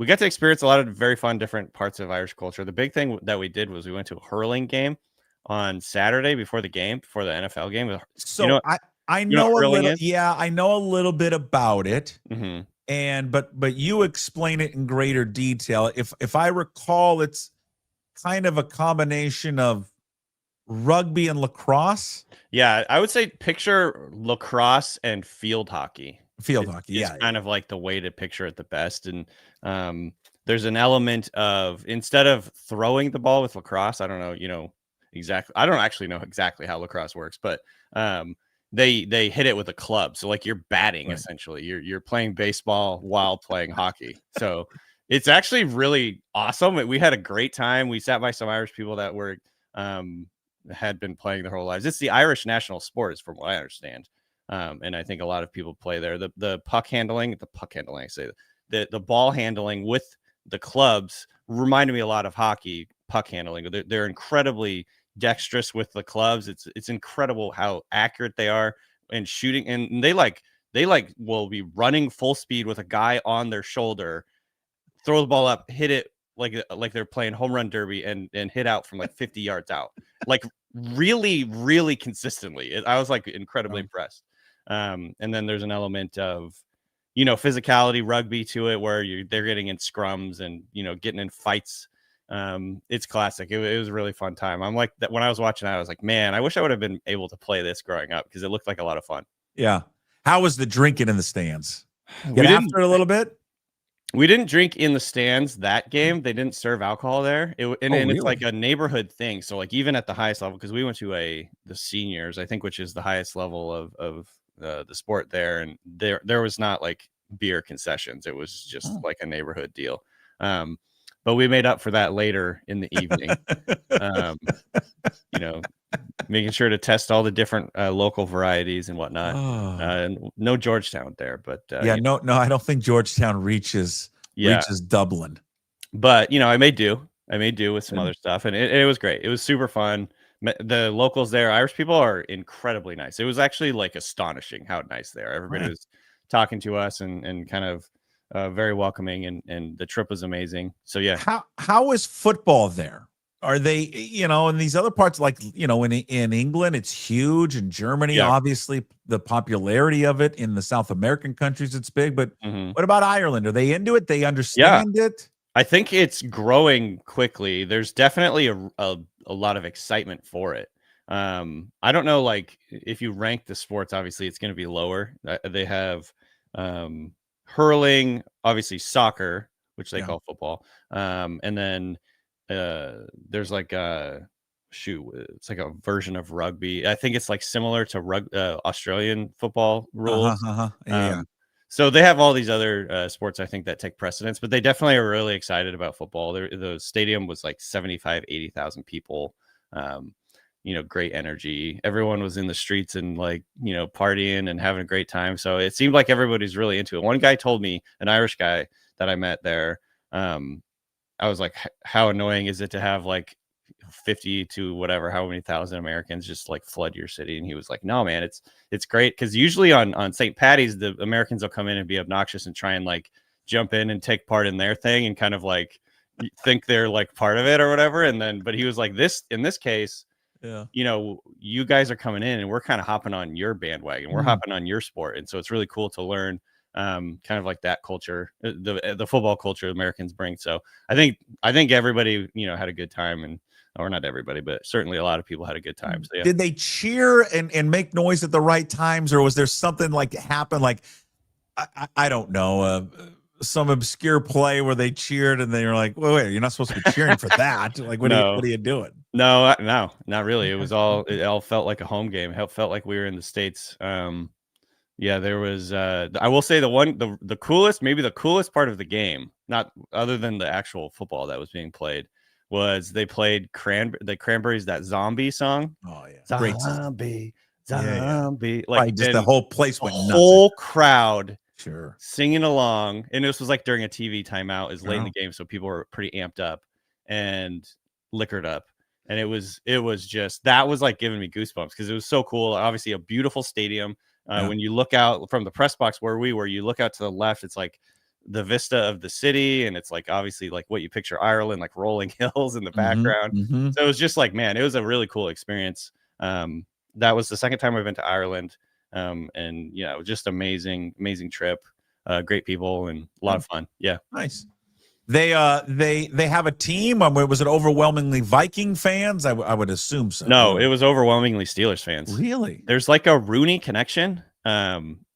got to experience a lot of very fun different parts of Irish culture. The big thing that we did was we went to a hurling game on Saturday before the NFL game. So I know a little. Yeah, I know a little bit about it. Mm-hmm. But you explain it in greater detail. If I recall, it's kind of a combination of rugby and lacrosse. Yeah, I would say picture lacrosse and field hockey. Field hockey, It's kind of like the way to picture it the best. And there's an element of, instead of throwing the ball with lacrosse, I don't know, exactly. I don't actually know exactly how lacrosse works, but they hit it with a club. So like you're batting, essentially. You're playing baseball while playing hockey. So it's actually really awesome. We had a great time. We sat by some Irish people that were had been playing their whole lives. It's the Irish national sport, from what I understand. And I think a lot of people play there. The puck handling, I say the ball handling with the clubs reminded me a lot of hockey puck handling. They're incredibly dexterous with the clubs. It's incredible how accurate they are in shooting, and they will be running full speed with a guy on their shoulder, throw the ball up, hit it like they're playing home run derby, and hit out from like 50 yards out, like really, really consistently. I was like incredibly impressed. And then there's an element of, physicality, rugby to it, where they're getting in scrums and, getting in fights. It's classic. It was a really fun time. I'm like that when I was watching that, I was like, man, I wish I would have been able to play this growing up, because it looked like a lot of fun. Yeah. How was the drinking in the stands? Get after it a little bit? We didn't drink in the stands that game. They didn't serve alcohol there. It's like a neighborhood thing. So like even at the highest level, because we went to the seniors, I think, which is the highest level of the sport there, and there was not like beer concessions. It was just like a neighborhood deal. But we made up for that later in the evening. Making sure to test all the different local varieties and whatnot. And no Georgetown there, but no, I don't think Georgetown reaches Dublin. But I made do with some other stuff, and it was great. It was super fun. The locals there, Irish people, are incredibly nice. It was actually like astonishing how nice they are. Everybody was talking to us and kind of very welcoming, and the trip was amazing. So yeah. How is football there? Are they, in these other parts, like, in England, it's huge. In Germany, obviously, the popularity of it. In the South American countries, it's big. But what about Ireland? Are they into it? They understand it? I think it's growing quickly. There's definitely a lot of excitement for it. I don't know, like, if you rank the sports, obviously, it's going to be lower. They have hurling, obviously soccer, which they call football. And then there's like it's like a version of rugby. I think it's like similar to Australian football rules. So they have all these other sports, I think, that take precedence, but they definitely are really excited about football. The stadium was like 80,000 people. Great energy. Everyone was in the streets and like, partying and having a great time. So it seemed like everybody's really into it. One guy told me, an Irish guy that I met there, I was like, how annoying is it to have like 50 to whatever, how many thousand Americans just like flood your city? And he was like, no, man, it's great. Cause usually on St. Patty's, the Americans will come in and be obnoxious and try and like jump in and take part in their thing and kind of like think they're like part of it or whatever. And then, but he was like, in this case, you guys are coming in and we're kind of hopping on your bandwagon. We're hopping on your sport. And so it's really cool to learn kind of like that culture, the football culture Americans bring. So I think everybody, had a good time, or not everybody, but certainly a lot of people had a good time. So yeah. Did they cheer and make noise at the right times, or was there something like happen? Like, I don't know, some obscure play where they cheered and they were like, wait, you're not supposed to be cheering for that. Like, what are you doing? No, not really. It all felt like a home game. It felt like we were in the States. Yeah, there was, I will say the coolest, maybe the coolest part of the game, not other than the actual football that was being played, was they played the Cranberries, that Zombie song. Oh yeah. Great Zombie. Yeah. Like just the whole place went nuts. Whole crowd singing along. And this was like during a TV timeout. Is late in the game, so people were pretty amped up and liquored up. And it was just, that was like giving me goosebumps because it was so cool. Obviously a beautiful stadium. When you look out from the press box where we were, you look out to the left, it's like the vista of the city, and it's like obviously like what you picture Ireland, like rolling hills in the background. So it was just like, man, it was a really cool experience. That was the second time I've been to Ireland, and just amazing trip, great people, and a lot of fun. Yeah, nice. They have a team. Was it overwhelmingly Viking fans? I would assume so. No, it was overwhelmingly Steelers fans. Really? There's like a Rooney connection.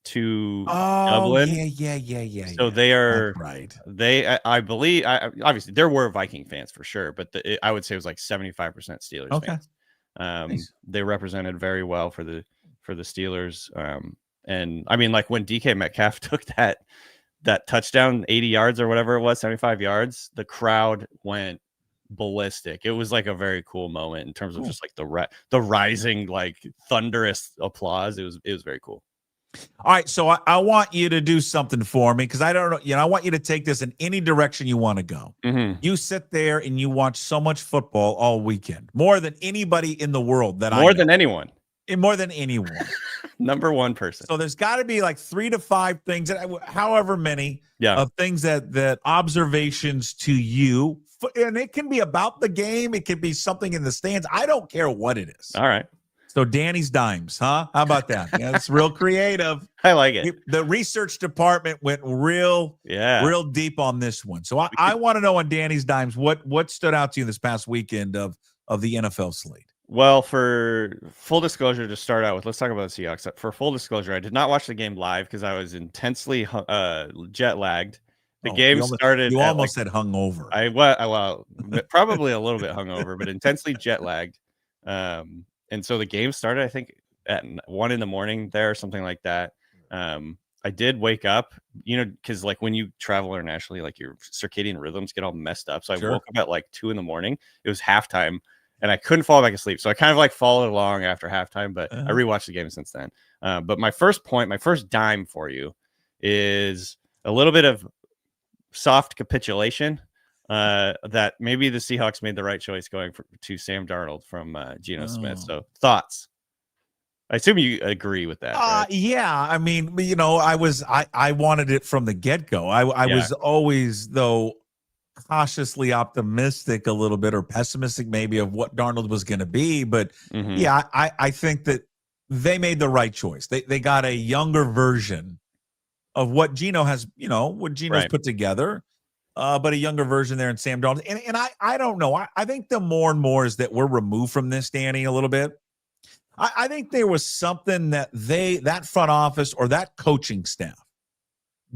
to Oh, Dublin. yeah. So they are That's right. I believe, obviously there were Viking fans for sure, but I would say it was like 75% Steelers Okay. fans. Nice. They represented very well for the Steelers. And I mean, like when DK Metcalf took that touchdown, 80 yards or whatever it was, 75 yards, the crowd went ballistic. It was like a very cool moment in terms of just like the rising, like thunderous applause. It was very cool. All right, so I want you to do something for me because I don't know. I want you to take this in any direction you want to go. Mm-hmm. You sit there and you watch so much football all weekend, more than anybody in the world More than anyone. More than anyone. Number one person. So there's got to be like 3 to 5 things, however many of things that observations to you, and it can be about the game. It can be something in the stands. I don't care what it is. All right. So Danny's dimes, huh? How about that? Yeah, it's real creative. I like it. The research department went real deep on this one. So I want to know on Danny's dimes, what stood out to you this past weekend of the NFL slate? Well, for full disclosure, to start out with, let's talk about the Seahawks. For full disclosure, I did not watch the game live because I was intensely jet lagged. The game started. You almost said hungover. Well, probably a little bit hungover, but intensely jet lagged. And so the game started, I think, at 1 a.m. there, or something like that. I did wake up, because like when you travel internationally, like your circadian rhythms get all messed up. So I woke up at like 2 a.m. It was halftime, and I couldn't fall back asleep. So I kind of like followed along after halftime, but I rewatched the game since then. But my first dime for you is a little bit of soft capitulation. That maybe the Seahawks made the right choice going to Sam Darnold from Geno Smith. So thoughts? I assume you agree with that. Right? Yeah. I mean, I wanted it from the get-go. I was always, though, cautiously optimistic a little bit, or pessimistic maybe, of what Darnold was going to be. But I think that they made the right choice. They got a younger version of what Geno has, what Geno's put together. But a younger version there in Sam Darnold. And I don't know. I think the more and more is that we're removed from this, Danny, a little bit. I think there was something that that front office or that coaching staff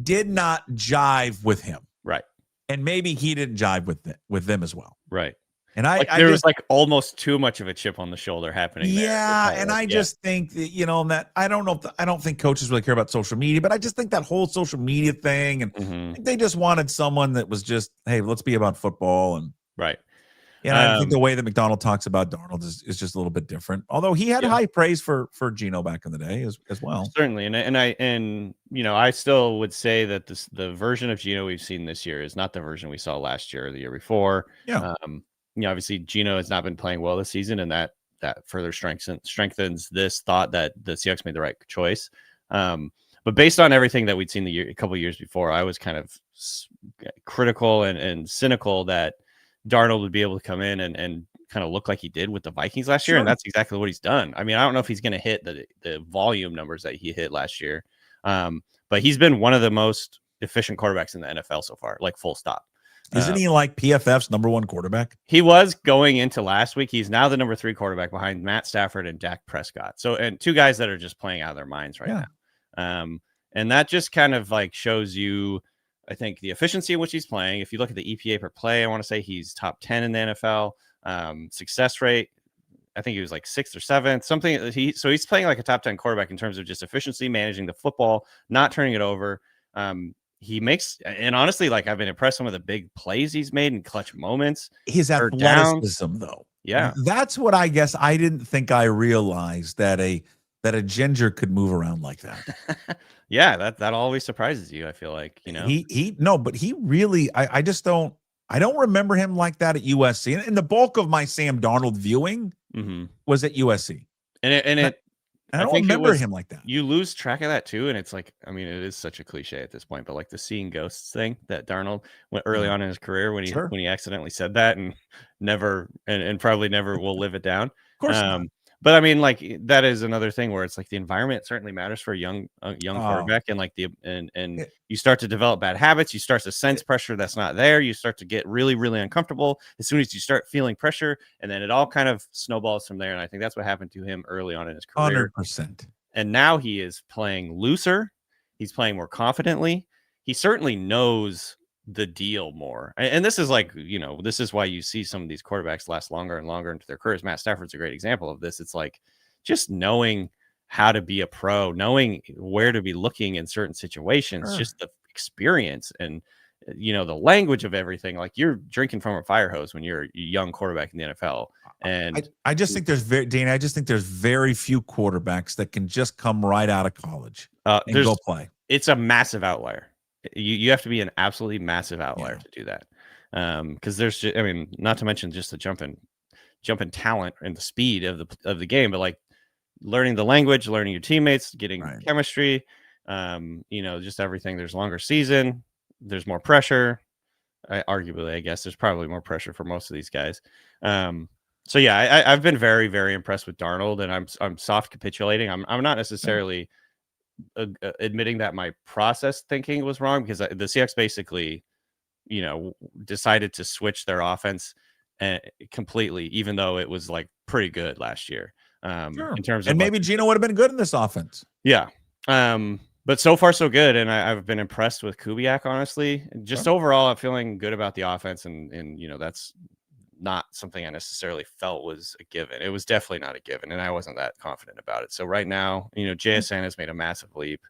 did not jive with him. Right. And maybe he didn't jive with them as well. Right. And there was like almost too much of a chip on the shoulder happening. Yeah, and I just think that, that I don't know. I don't think coaches really care about social media, but I just think that whole social media thing, and I think they just wanted someone that was just, hey, let's be about football. And I think the way that McDonald talks about Darnold is just a little bit different. Although he had high praise for Geno back in the day as well. Certainly, and I still would say that the version of Geno we've seen this year is not the version we saw last year or the year before. Yeah. Obviously Geno has not been playing well this season, and that further strengthens this thought that the Seahawks made the right choice. But based on everything that we'd seen a couple of years before, I was kind of critical and cynical that Darnold would be able to come in and kind of look like he did with the Vikings last year. And that's exactly what he's done. I mean, I don't know if he's going to hit the volume numbers that he hit last year. But he's been one of the most efficient quarterbacks in the NFL so far, like full stop. Isn't he like PFF's number 1 quarterback? He was going into last week. He's now the number 3 quarterback behind Matt Stafford and Dak Prescott. So, and 2 guys that are just playing out of their minds right now. And that just kind of like shows you, I think, the efficiency in which he's playing. If you look at the EPA per play, I want to say he's top 10 in the NFL. Success rate, I think he was like 6th or 7th, something. So he's playing like a top 10 quarterback in terms of just efficiency, managing the football, not turning it over. He makes, and honestly, like I've been impressed some of the big plays he's made in clutch moments. His athleticism, though. Yeah. That's what I guess I didn't think I realized, that a ginger could move around like that. Yeah, that always surprises you, I feel like, but he really, I don't remember him like that at USC. And the bulk of my Sam Darnold viewing was at USC. I don't remember him like that. You lose track of that too. And it's like, I mean, it is such a cliche at this point, but like the seeing ghosts thing that Darnold went early on in his career when he accidentally said that and never, and probably never will live it down. Of course not. But I mean, like that is another thing where it's like the environment certainly matters for a young quarterback, and like and you start to develop bad habits. You start to sense pressure that's not there. You start to get really, really uncomfortable as soon as you start feeling pressure, and then it all kind of snowballs from there. And I think that's what happened to him early on in his career. 100%. And now he is playing looser. He's playing more confidently. He certainly knows the deal more. And this is like, this is why you see some of these quarterbacks last longer and longer into their careers. Matt Stafford's a great example of this. It's like just knowing how to be a pro, knowing where to be looking in certain situations, just the experience and, the language of everything. Like you're drinking from a fire hose when you're a young quarterback in the NFL. And I just think there's very few quarterbacks that can just come right out of college and go play. It's a massive outlier. You have to be an absolutely massive outlier to do that. Because there's just, not to mention just the jump in talent and the speed of the game, but like learning the language, learning your teammates, getting chemistry, just everything. There's longer season, there's more pressure. Arguably, I guess there's probably more pressure for most of these guys. So yeah, I've been very, very impressed with Darnold, and I'm soft capitulating. I'm not necessarily admitting that my process thinking was wrong, because the Seahawks basically, decided to switch their offense completely, even though it was like pretty good last year. In terms of, and maybe Gino would have been good in this offense. Yeah. But so far so good. And I've been impressed with Kubiak, honestly. Just overall, I'm feeling good about the offense. And that's not something I necessarily felt was a given. It was definitely not a given, and I wasn't that confident about it. So right now, JSN has made a massive leap.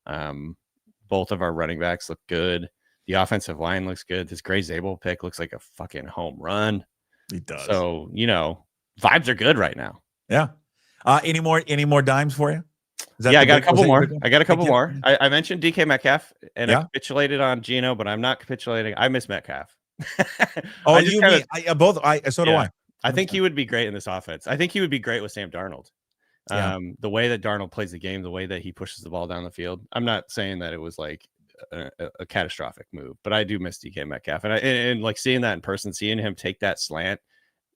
Both of our running backs look good. The offensive line looks good. This Gray Zabel pick looks like a fucking home run. He does. So, vibes are good right now. Yeah. Any more dimes for you? I got a couple more. I mentioned DK Metcalf, and I capitulated on Gino, but I'm not capitulating. I miss Metcalf. So do I. I think he would be great in this offense. I think he would be great with Sam Darnold. The way that Darnold plays the game, the way that he pushes the ball down the field. I'm not saying that it was like a catastrophic move, but I do miss DK Metcalf, and like seeing that in person, seeing him take that slant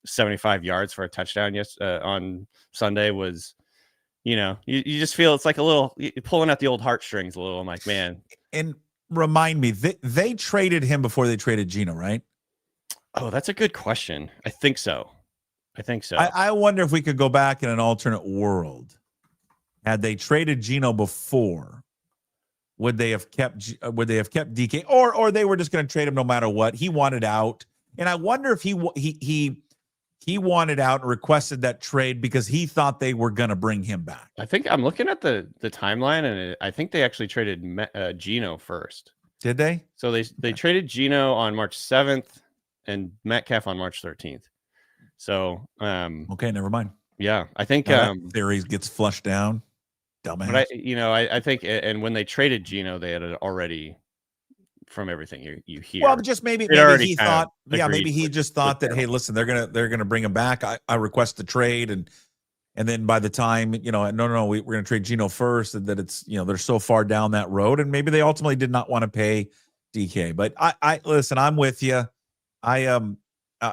75 yards for a touchdown on Sunday was, you just feel it's like a little pulling at the old heartstrings a little. I'm like, man. And remind me, they traded him before they traded Gino, right? Oh, that's a good question. I think so. I wonder if we could go back in an alternate world. Had they traded Gino before, would they have kept DK, or they were just going to trade him no matter what? He wanted out, and I wonder if he wanted out and requested that trade because he thought they were going to bring him back. I think I'm looking at the timeline, and I think they actually traded Gino first. Did they? So they traded Gino on March 7th and Metcalf on March 13th. So okay, never mind. Yeah, I think theory gets flushed down. Dumbass. But I think, and when they traded Gino, they had already, from everything you hear. Well, just maybe he thought, maybe he just thought that, hey, listen, they're gonna bring him back. I request the trade, and then by the time no, we're gonna trade Gino first, and that it's they're so far down that road, and maybe they ultimately did not want to pay DK. But I listen, I'm with you. I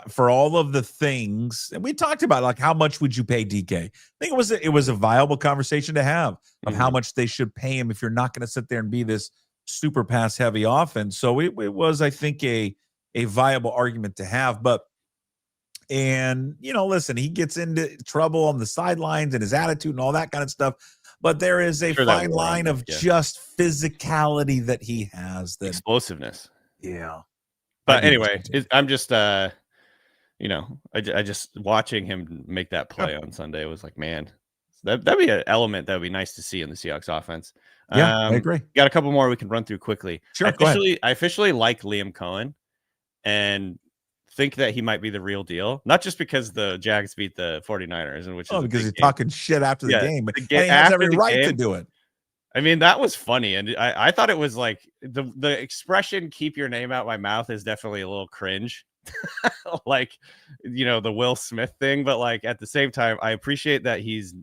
for all of the things, and we talked about, like, how much would you pay DK? I think it was a viable conversation to have of how much they should pay him if you're not going to sit there and be this super pass heavy offense. So it was, I think, a viable argument to have. But listen, he gets into trouble on the sidelines and his attitude and all that kind of stuff. But there is a fine line of just physicality that he has, that explosiveness. Yeah. But anyway, I'm just I just watching him make that play on Sunday was like, man, that'd be an element that would be nice to see in the Seahawks offense. Yeah, I agree. Got a couple more we can run through quickly. Sure, I officially like Liam Cohen and think that he might be the real deal. Not just because the Jags beat the 49ers, and because he's talking shit after the game, and he has every right to do it. I mean, that was funny, and I thought it was like the expression "keep your name out my mouth" is definitely a little cringe. Like, the Will Smith thing, but like at the same time, I appreciate that he's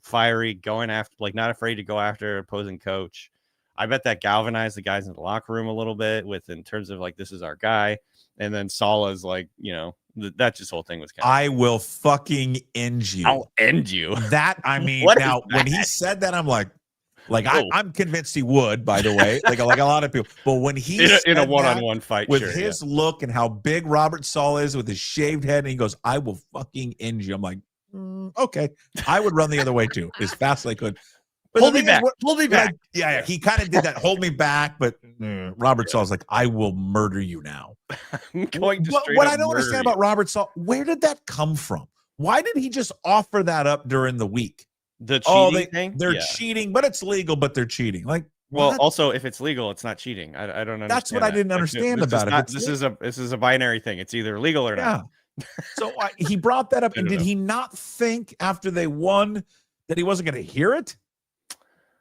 fiery, going after, like, not afraid to go after opposing coach. I bet that galvanized the guys in the locker room a little bit in terms of like, this is our guy. And then Salah's like, that just whole thing was kind of, I will fucking end you. I'll end you. That, I mean, now when he said that, I'm like, I'm convinced he would, by the way, like a lot of people. But when he in a one-on-one fight with his look and how big Robert Saleh is with his shaved head, and he goes, I will fucking end you. I'm like, okay. I would run the other way too, as fast as I could. But Hold the me thing is, back. Hold me back. Yeah, he kind of did that. Hold me back, but Robert Saleh's like, I will murder you now. I'm going to straight What up I don't murder understand you. about Robert Saleh, where did that come from? Why did he just offer that up during the week? The cheating thing? They're Yeah. cheating, but it's legal, but they're cheating. Like, Well, what? also, if it's legal, it's not cheating. I don't understand. That's what I didn't understand about it. This is a binary thing. It's either legal or not. So he brought that up, and did he not think after they won that he wasn't going to hear it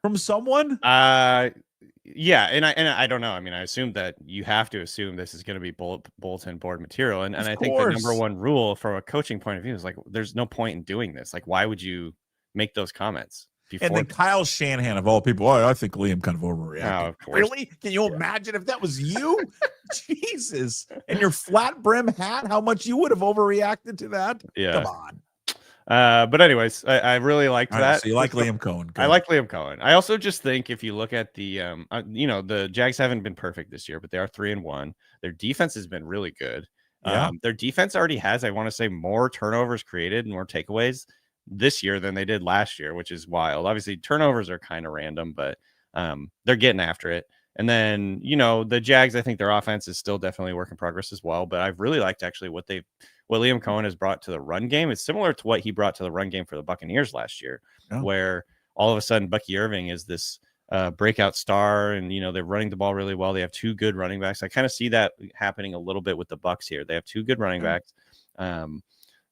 from someone? Yeah, and I don't know. I mean, I assume that you have to assume this is going to be bulletin board material, and I think the number one rule from a coaching point of view is like, there's no point in doing this. Like, why would you make those comments? And then Kyle Shanahan, of all people, I think Liam kind of overreacted. Oh, of course. Really? Can you imagine if that was you? Jesus. And your flat brim hat, how much you would have overreacted to that? Yeah. Come on. But anyways, I really liked that. So you like Liam Cohen. I like Liam Cohen. I also just think if you look at the, the Jags haven't been perfect this year, but they are 3-1. Their defense has been really good. Yeah. Their defense already has, I want to say, more turnovers created and more takeaways this year than they did last year, which is wild. Obviously, turnovers are kind of random, but they're getting after it. And then, the Jags, I think their offense is still definitely a work in progress as well. But I've really liked actually what Liam Cohen has brought to the run game. It's similar to what he brought to the run game for the Buccaneers last year, where all of a sudden Bucky Irving is this breakout star, and they're running the ball really well. They have two good running backs. I kind of see that happening a little bit with the Bucs here. They have two good running backs.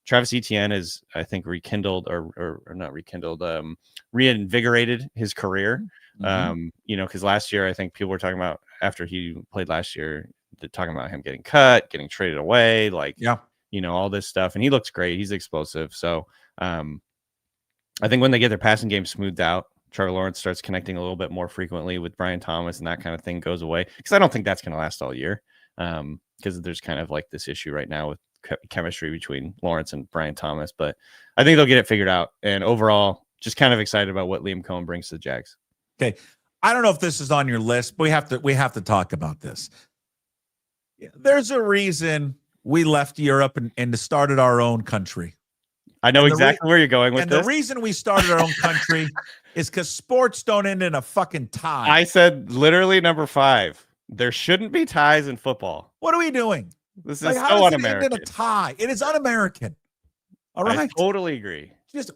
Travis Etienne is, I think, rekindled or not rekindled, reinvigorated his career. Because last year, I think people were talking about, after he played last year, they're talking about him getting cut, getting traded away, all this stuff. And he looks great. He's explosive. So I think when they get their passing game smoothed out, Trevor Lawrence starts connecting a little bit more frequently with Brian Thomas, and that kind of thing goes away. Because I don't think that's going to last all year. Because there's kind of like this issue right now with chemistry between Lawrence and Brian Thomas. But I think they'll get it figured out. And overall, just kind of excited about what Liam Cohen brings to the Jags. Okay. I don't know if this is on your list, but we have to talk about this. There's a reason we left Europe and started our own country. I know exactly where you're going with this. And the reason we started our own country is because sports don't end in a fucking tie. I said literally number 5. There shouldn't be ties in football. What are we doing? This is how so does un-American. It end in a tie? It is un-American. All right. I totally agree. Just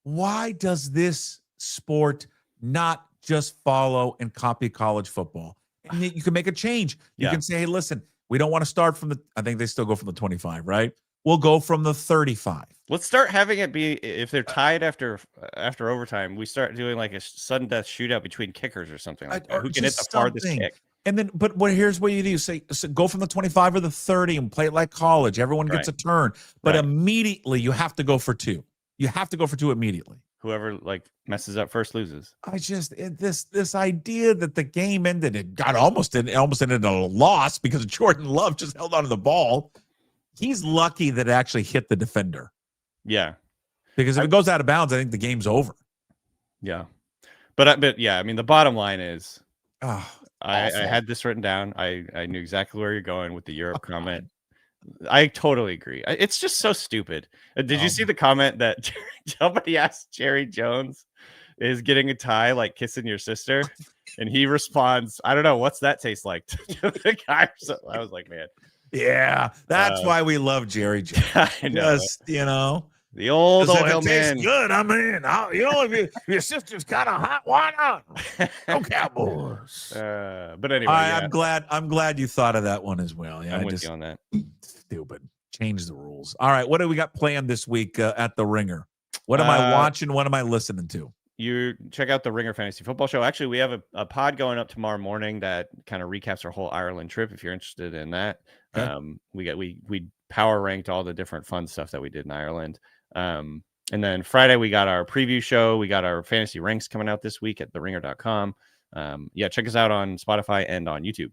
why does this sport not just follow and copy college football? And you can make a change. You can say, hey, listen, we don't want to start from I think they still go from the 25, right? We'll go from the 35. Let's start having it be, if they're tied after overtime, we start doing like a sudden death shootout between kickers or something like that. Who can hit the farthest kick? And then, here's what you do: say go from the 25 or the 30 and play it like college. Everyone gets a turn, but immediately you have to go for 2. You have to go for 2 immediately. Whoever messes up first loses. This idea that the game ended, it almost ended in a loss because Jordan Love just held onto the ball. He's lucky that it actually hit the defender. Yeah, because if it goes out of bounds, I think the game's over. Yeah, but yeah, I mean, the bottom line is, I had this written down. I knew exactly where you're going with the Europe comment. I totally agree. It's just so stupid. Did you see the comment that somebody asked Jerry Jones, is getting a tie like kissing your sister? And he responds, I don't know, what's that taste like to the guy? So I was like, man. Yeah, that's why we love Jerry Jones. I know. The old oil man. Good. I mean, if your sister's kind of hot, why not? Go Cowboys. But anyway, I'm glad you thought of that one as well. Yeah, I'm with you on that. Stupid. Change the rules. All right, what do we got planned this week at the Ringer? What am I watching? What am I listening to? You check out the Ringer Fantasy Football Show. Actually, we have a pod going up tomorrow morning that kind of recaps our whole Ireland trip. If you're interested in that, we power ranked all the different fun stuff that we did in Ireland. And then Friday we got our preview show. We got our fantasy ranks coming out this week at theringer.com. Check us out on Spotify and on YouTube.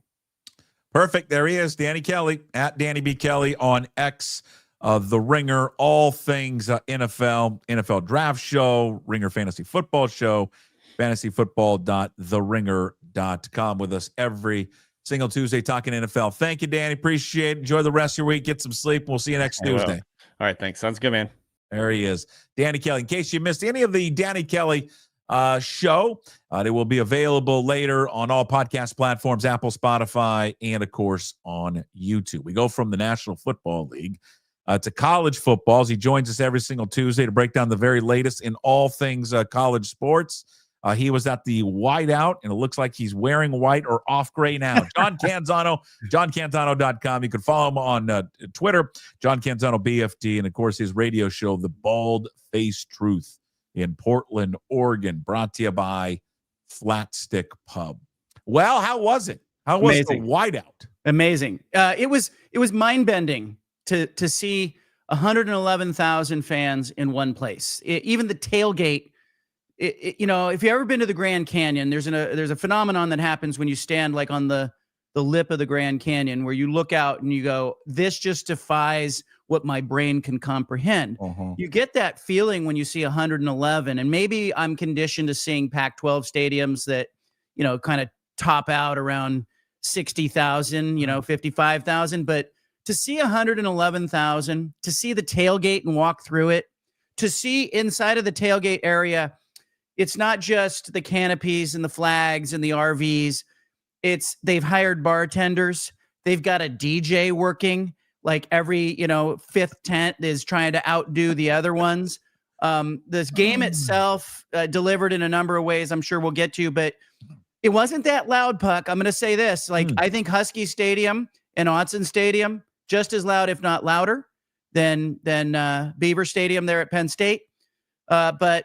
Perfect. There he is, Danny Kelly at Danny B. Kelly on X. The Ringer, all things NFL draft show, Ringer Fantasy Football Show, fantasyfootball.theringer.com, with us every single Tuesday talking NFL. Thank you, Danny. Appreciate it. Enjoy the rest of your week. Get some sleep. We'll see you next Tuesday. All right. Thanks. Sounds good, man. There he is, Danny Kelly. In case you missed any of the Danny Kelly show. They will be available later on all podcast platforms, Apple, Spotify, and, of course, on YouTube. We go from the National Football League to college football. As he joins us every single Tuesday to break down the very latest in all things college sports. He was at the whiteout, and it looks like he's wearing white or off gray now. John Canzano, JohnCanzano.com. You can follow him on Twitter, John Canzano BFD, and, of course, his radio show, The Bald Face Truth, in Portland, Oregon, brought to you by Flat Stick Pub. Well, how was it? How was the whiteout? Amazing. It was mind-bending to see 111,000 fans in one place. Even the tailgate. If you've ever been to the Grand Canyon, there's a phenomenon that happens when you stand like on the lip of the Grand Canyon, where you look out and you go, this just defies what my brain can comprehend. You get that feeling when you see 111, and maybe I'm conditioned to seeing Pac-12 stadiums that, kind of top out around 60,000, 55,000, but to see 111,000, to see the tailgate and walk through it, to see inside of the tailgate area, it's not just the canopies and the flags and the RVs. They've hired bartenders. They've got a DJ working. Like every, fifth tent is trying to outdo the other ones. This game itself delivered in a number of ways I'm sure we'll get to, but it wasn't that loud, Puck. I'm going to say this. I think Husky Stadium and Autzen Stadium, just as loud, if not louder, than Beaver Stadium there at Penn State. But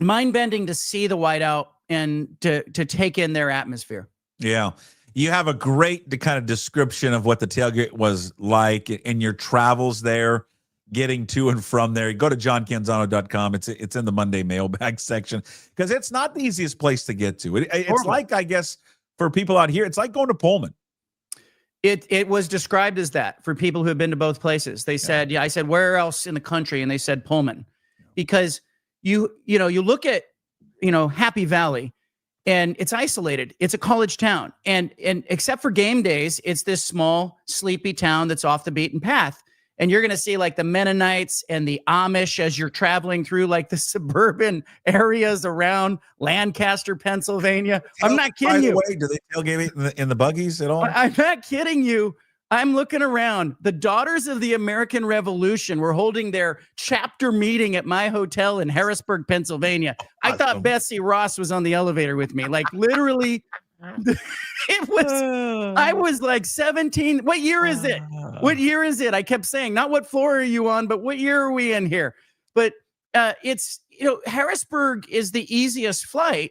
mind-bending to see the whiteout and to take in their atmosphere. Yeah. You have a great kind of description of what the tailgate was like in your travels there, getting to and from there. Go to johncanzano.com. It's in the Monday mailbag section, because it's not the easiest place to get to. It's like, I guess, for people out here, it's like going to Pullman. It was described as that for people who have been to both places. They said, I said, where else in the country? And they said Pullman, because you look at, Happy Valley, and it's isolated. It's a college town. And except for game days, it's this small, sleepy town that's off the beaten path. And you're going to see like the Mennonites and the Amish as you're traveling through like the suburban areas around Lancaster, Pennsylvania. I'm not kidding you. Do they tailgate in the buggies at all? I'm not kidding you. I'm looking around. The Daughters of the American Revolution were holding their chapter meeting at my hotel in Harrisburg, Pennsylvania. I thought Betsy Ross was on the elevator with me. Like literally, I was like 17. What year is it? What year is it? I kept saying, not what floor are you on, but what year are we in here? But it's, Harrisburg is the easiest flight.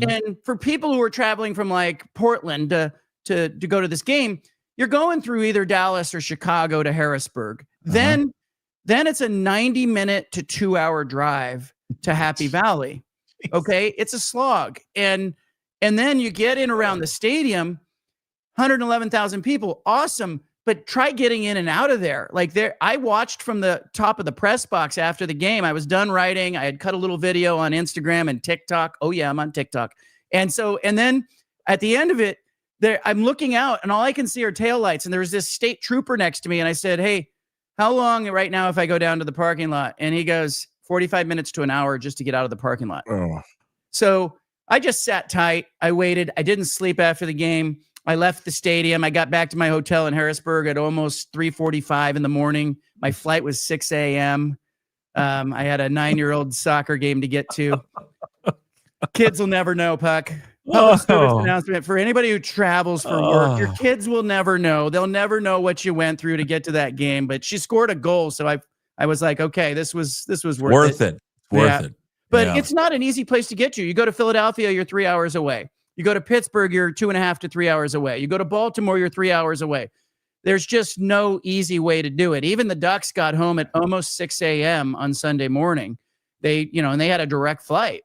And for people who are traveling from like Portland to go to this game, you're going through either Dallas or Chicago to Harrisburg. Then it's a 90-minute to 2-hour drive to Happy Valley. Okay, it's a slog, and then you get in around the stadium, 111,000 people, awesome. But try getting in and out of there. I watched from the top of the press box after the game. I was done writing. I had cut a little video on Instagram and TikTok. Oh yeah, I'm on TikTok. And then at the end of it, I'm looking out and all I can see are taillights. And there was this state trooper next to me. And I said, hey, how long right now if I go down to the parking lot? And he goes, 45 minutes to an hour just to get out of the parking lot. So I just sat tight. I waited. I didn't sleep after the game. I left the stadium. I got back to my hotel in Harrisburg at almost 3:45 in the morning. My flight was 6 a.m. I had a 9-year-old soccer game to get to. Kids will never know, Puck. Public service announcement for anybody who travels for work. Your kids will never know. They'll never know what you went through to get to that game. But she scored a goal, so I was like, okay, this was worth it. Worth it. But it's not an easy place to get to. You go to Philadelphia, you're 3 hours away. You go to Pittsburgh, you're 2.5 to 3 hours away. You go to Baltimore, you're 3 hours away. There's just no easy way to do it. Even the Ducks got home at almost 6 a.m. on Sunday morning. They had a direct flight.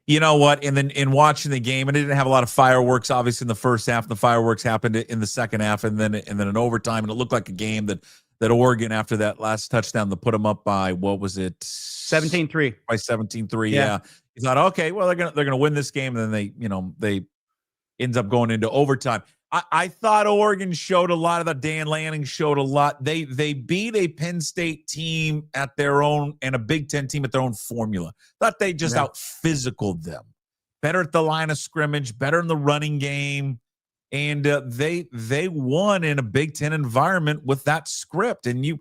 You know what? And then in watching the game, and it didn't have a lot of fireworks, obviously, in the first half. The fireworks happened in the second half, and then in overtime. And it looked like a game that Oregon, after that last touchdown, to put them up by, what was it? 17-3. By 17-3, yeah. You thought, okay, well, they're gonna win this game, and then they ends up going into overtime. I thought Oregon showed a lot of that. Dan Lanning showed a lot. They beat a Penn State team at their own and a Big Ten team at their own formula. Thought they just out physicaled them. Better at the line of scrimmage, better in the running game. And they won in a Big Ten environment with that script. And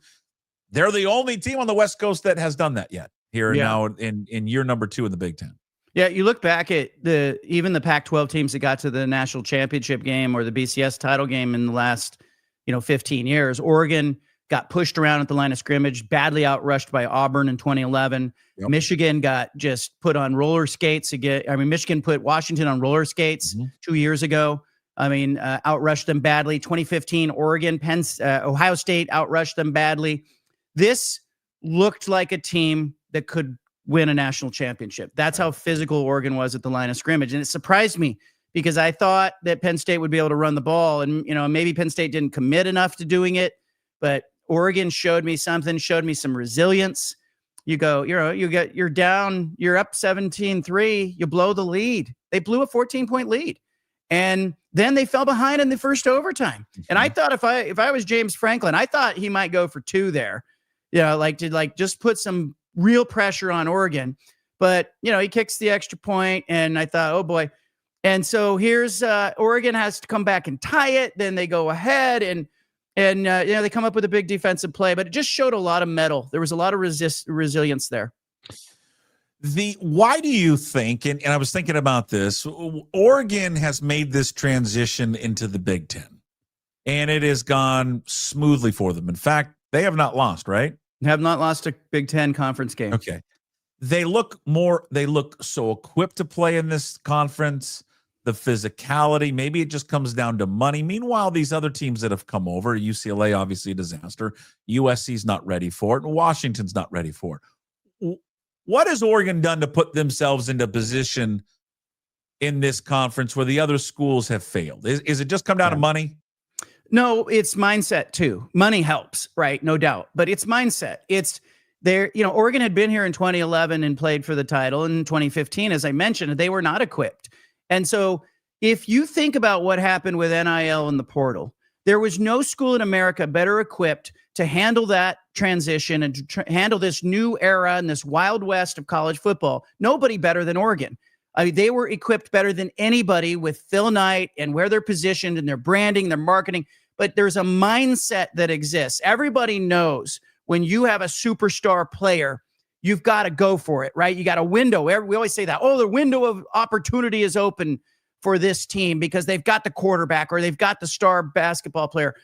they're the only team on the West Coast that has done that yet here now in year number 2 in the Big Ten. Yeah, you look back at even the Pac-12 teams that got to the national championship game or the BCS title game in the last 15 years. Oregon got pushed around at the line of scrimmage, badly outrushed by Auburn in 2011. Yep. Michigan got just put on roller skates again. I mean, Michigan put Washington on roller skates 2 years ago. I mean, outrushed them badly. 2015, Oregon, Ohio State outrushed them badly. This looked like a team that could win a national championship. That's how physical Oregon was at the line of scrimmage. And it surprised me because I thought that Penn State would be able to run the ball. And, maybe Penn State didn't commit enough to doing it, but Oregon showed me something, showed me some resilience. You go, you're down, you're up 17-3, you blow the lead. They blew a 14-point lead. And then they fell behind in the first overtime. And I thought if I was James Franklin, I thought he might go for 2 there. To just put some real pressure on Oregon, but he kicks the extra point, and I thought, oh boy. And so here's Oregon has to come back and tie it. Then they go ahead and they come up with a big defensive play, but it just showed a lot of mettle. There was a lot of resilience there. Why do you think, and I was thinking about this, Oregon has made this transition into the Big Ten, and it has gone smoothly for them. In fact, they have not lost, right? Have not lost a Big Ten conference game. Okay. They look so equipped to play in this conference, the physicality, maybe it just comes down to money. Meanwhile, these other teams that have come over, UCLA, obviously a disaster, USC's not ready for it, and Washington's not ready for it. What has Oregon done to put themselves into position in this conference where the other schools have failed? Is it just come down to money? No, it's mindset too. Money helps, right? No doubt. But it's mindset. It's there. Oregon had been here in 2011 and played for the title. In 2015, as I mentioned, they were not equipped. And so if you think about what happened with NIL and the portal, there was no school in America better equipped to handle that transition and to handle this new era and this wild west of college football. Nobody better than Oregon. I mean, they were equipped better than anybody with Phil Knight and where they're positioned and their branding, their marketing. But there's a mindset that exists. Everybody knows when you have a superstar player, you've got to go for it, right? You got a window. We always say that, the window of opportunity is open for this team because they've got the quarterback or they've got the star basketball player.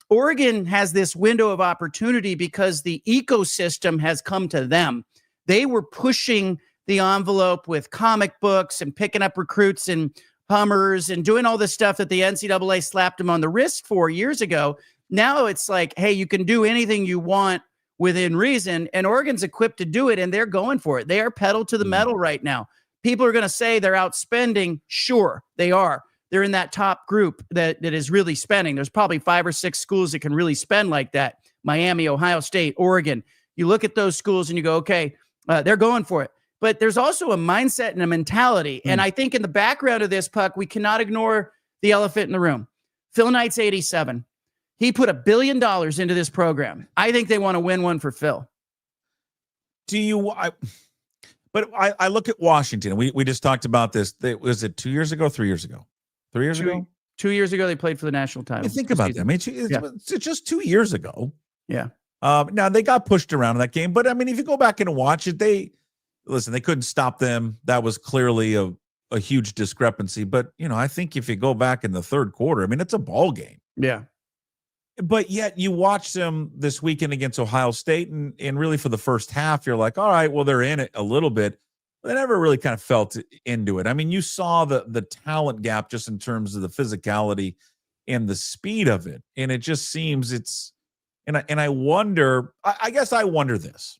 Oregon has this window of opportunity because the ecosystem has come to them. They were pushing the envelope with comic books and picking up recruits and Hummers and doing all this stuff that the NCAA slapped them on the wrist 4 years ago. Now it's like, hey, you can do anything you want within reason, and Oregon's equipped to do it, and they're going for it. They are pedal to the metal right now. People are going to say they're outspending. Sure, they are. They're in that top group that is really spending. There's probably 5 or 6 schools that can really spend like that. Miami, Ohio State, Oregon. You look at those schools and you go, okay, they're going for it. But there's also a mindset and a mentality. And I think in the background of this, Puck, we cannot ignore the elephant in the room. Phil Knight's 87. He put $1 billion into this program. I think they want to win one for Phil. But I look at Washington. We just talked about this. Was it 2 years ago, 3 years ago? 3 years ago? 2 years ago, they played for the national title. Think about that. I mean, it's just 2 years ago. Yeah. Now, they got pushed around in that game. But, I mean, if you go back and watch it, they couldn't stop them. That was clearly a huge discrepancy. But, I think if you go back in the third quarter, I mean, it's a ball game. Yeah. But yet you watch them this weekend against Ohio State, and really for the first half, you're like, all right, well, they're in it a little bit. They never really kind of felt into it. I mean, you saw the talent gap just in terms of the physicality and the speed of it. And it just seems and I wonder, I guess I wonder this.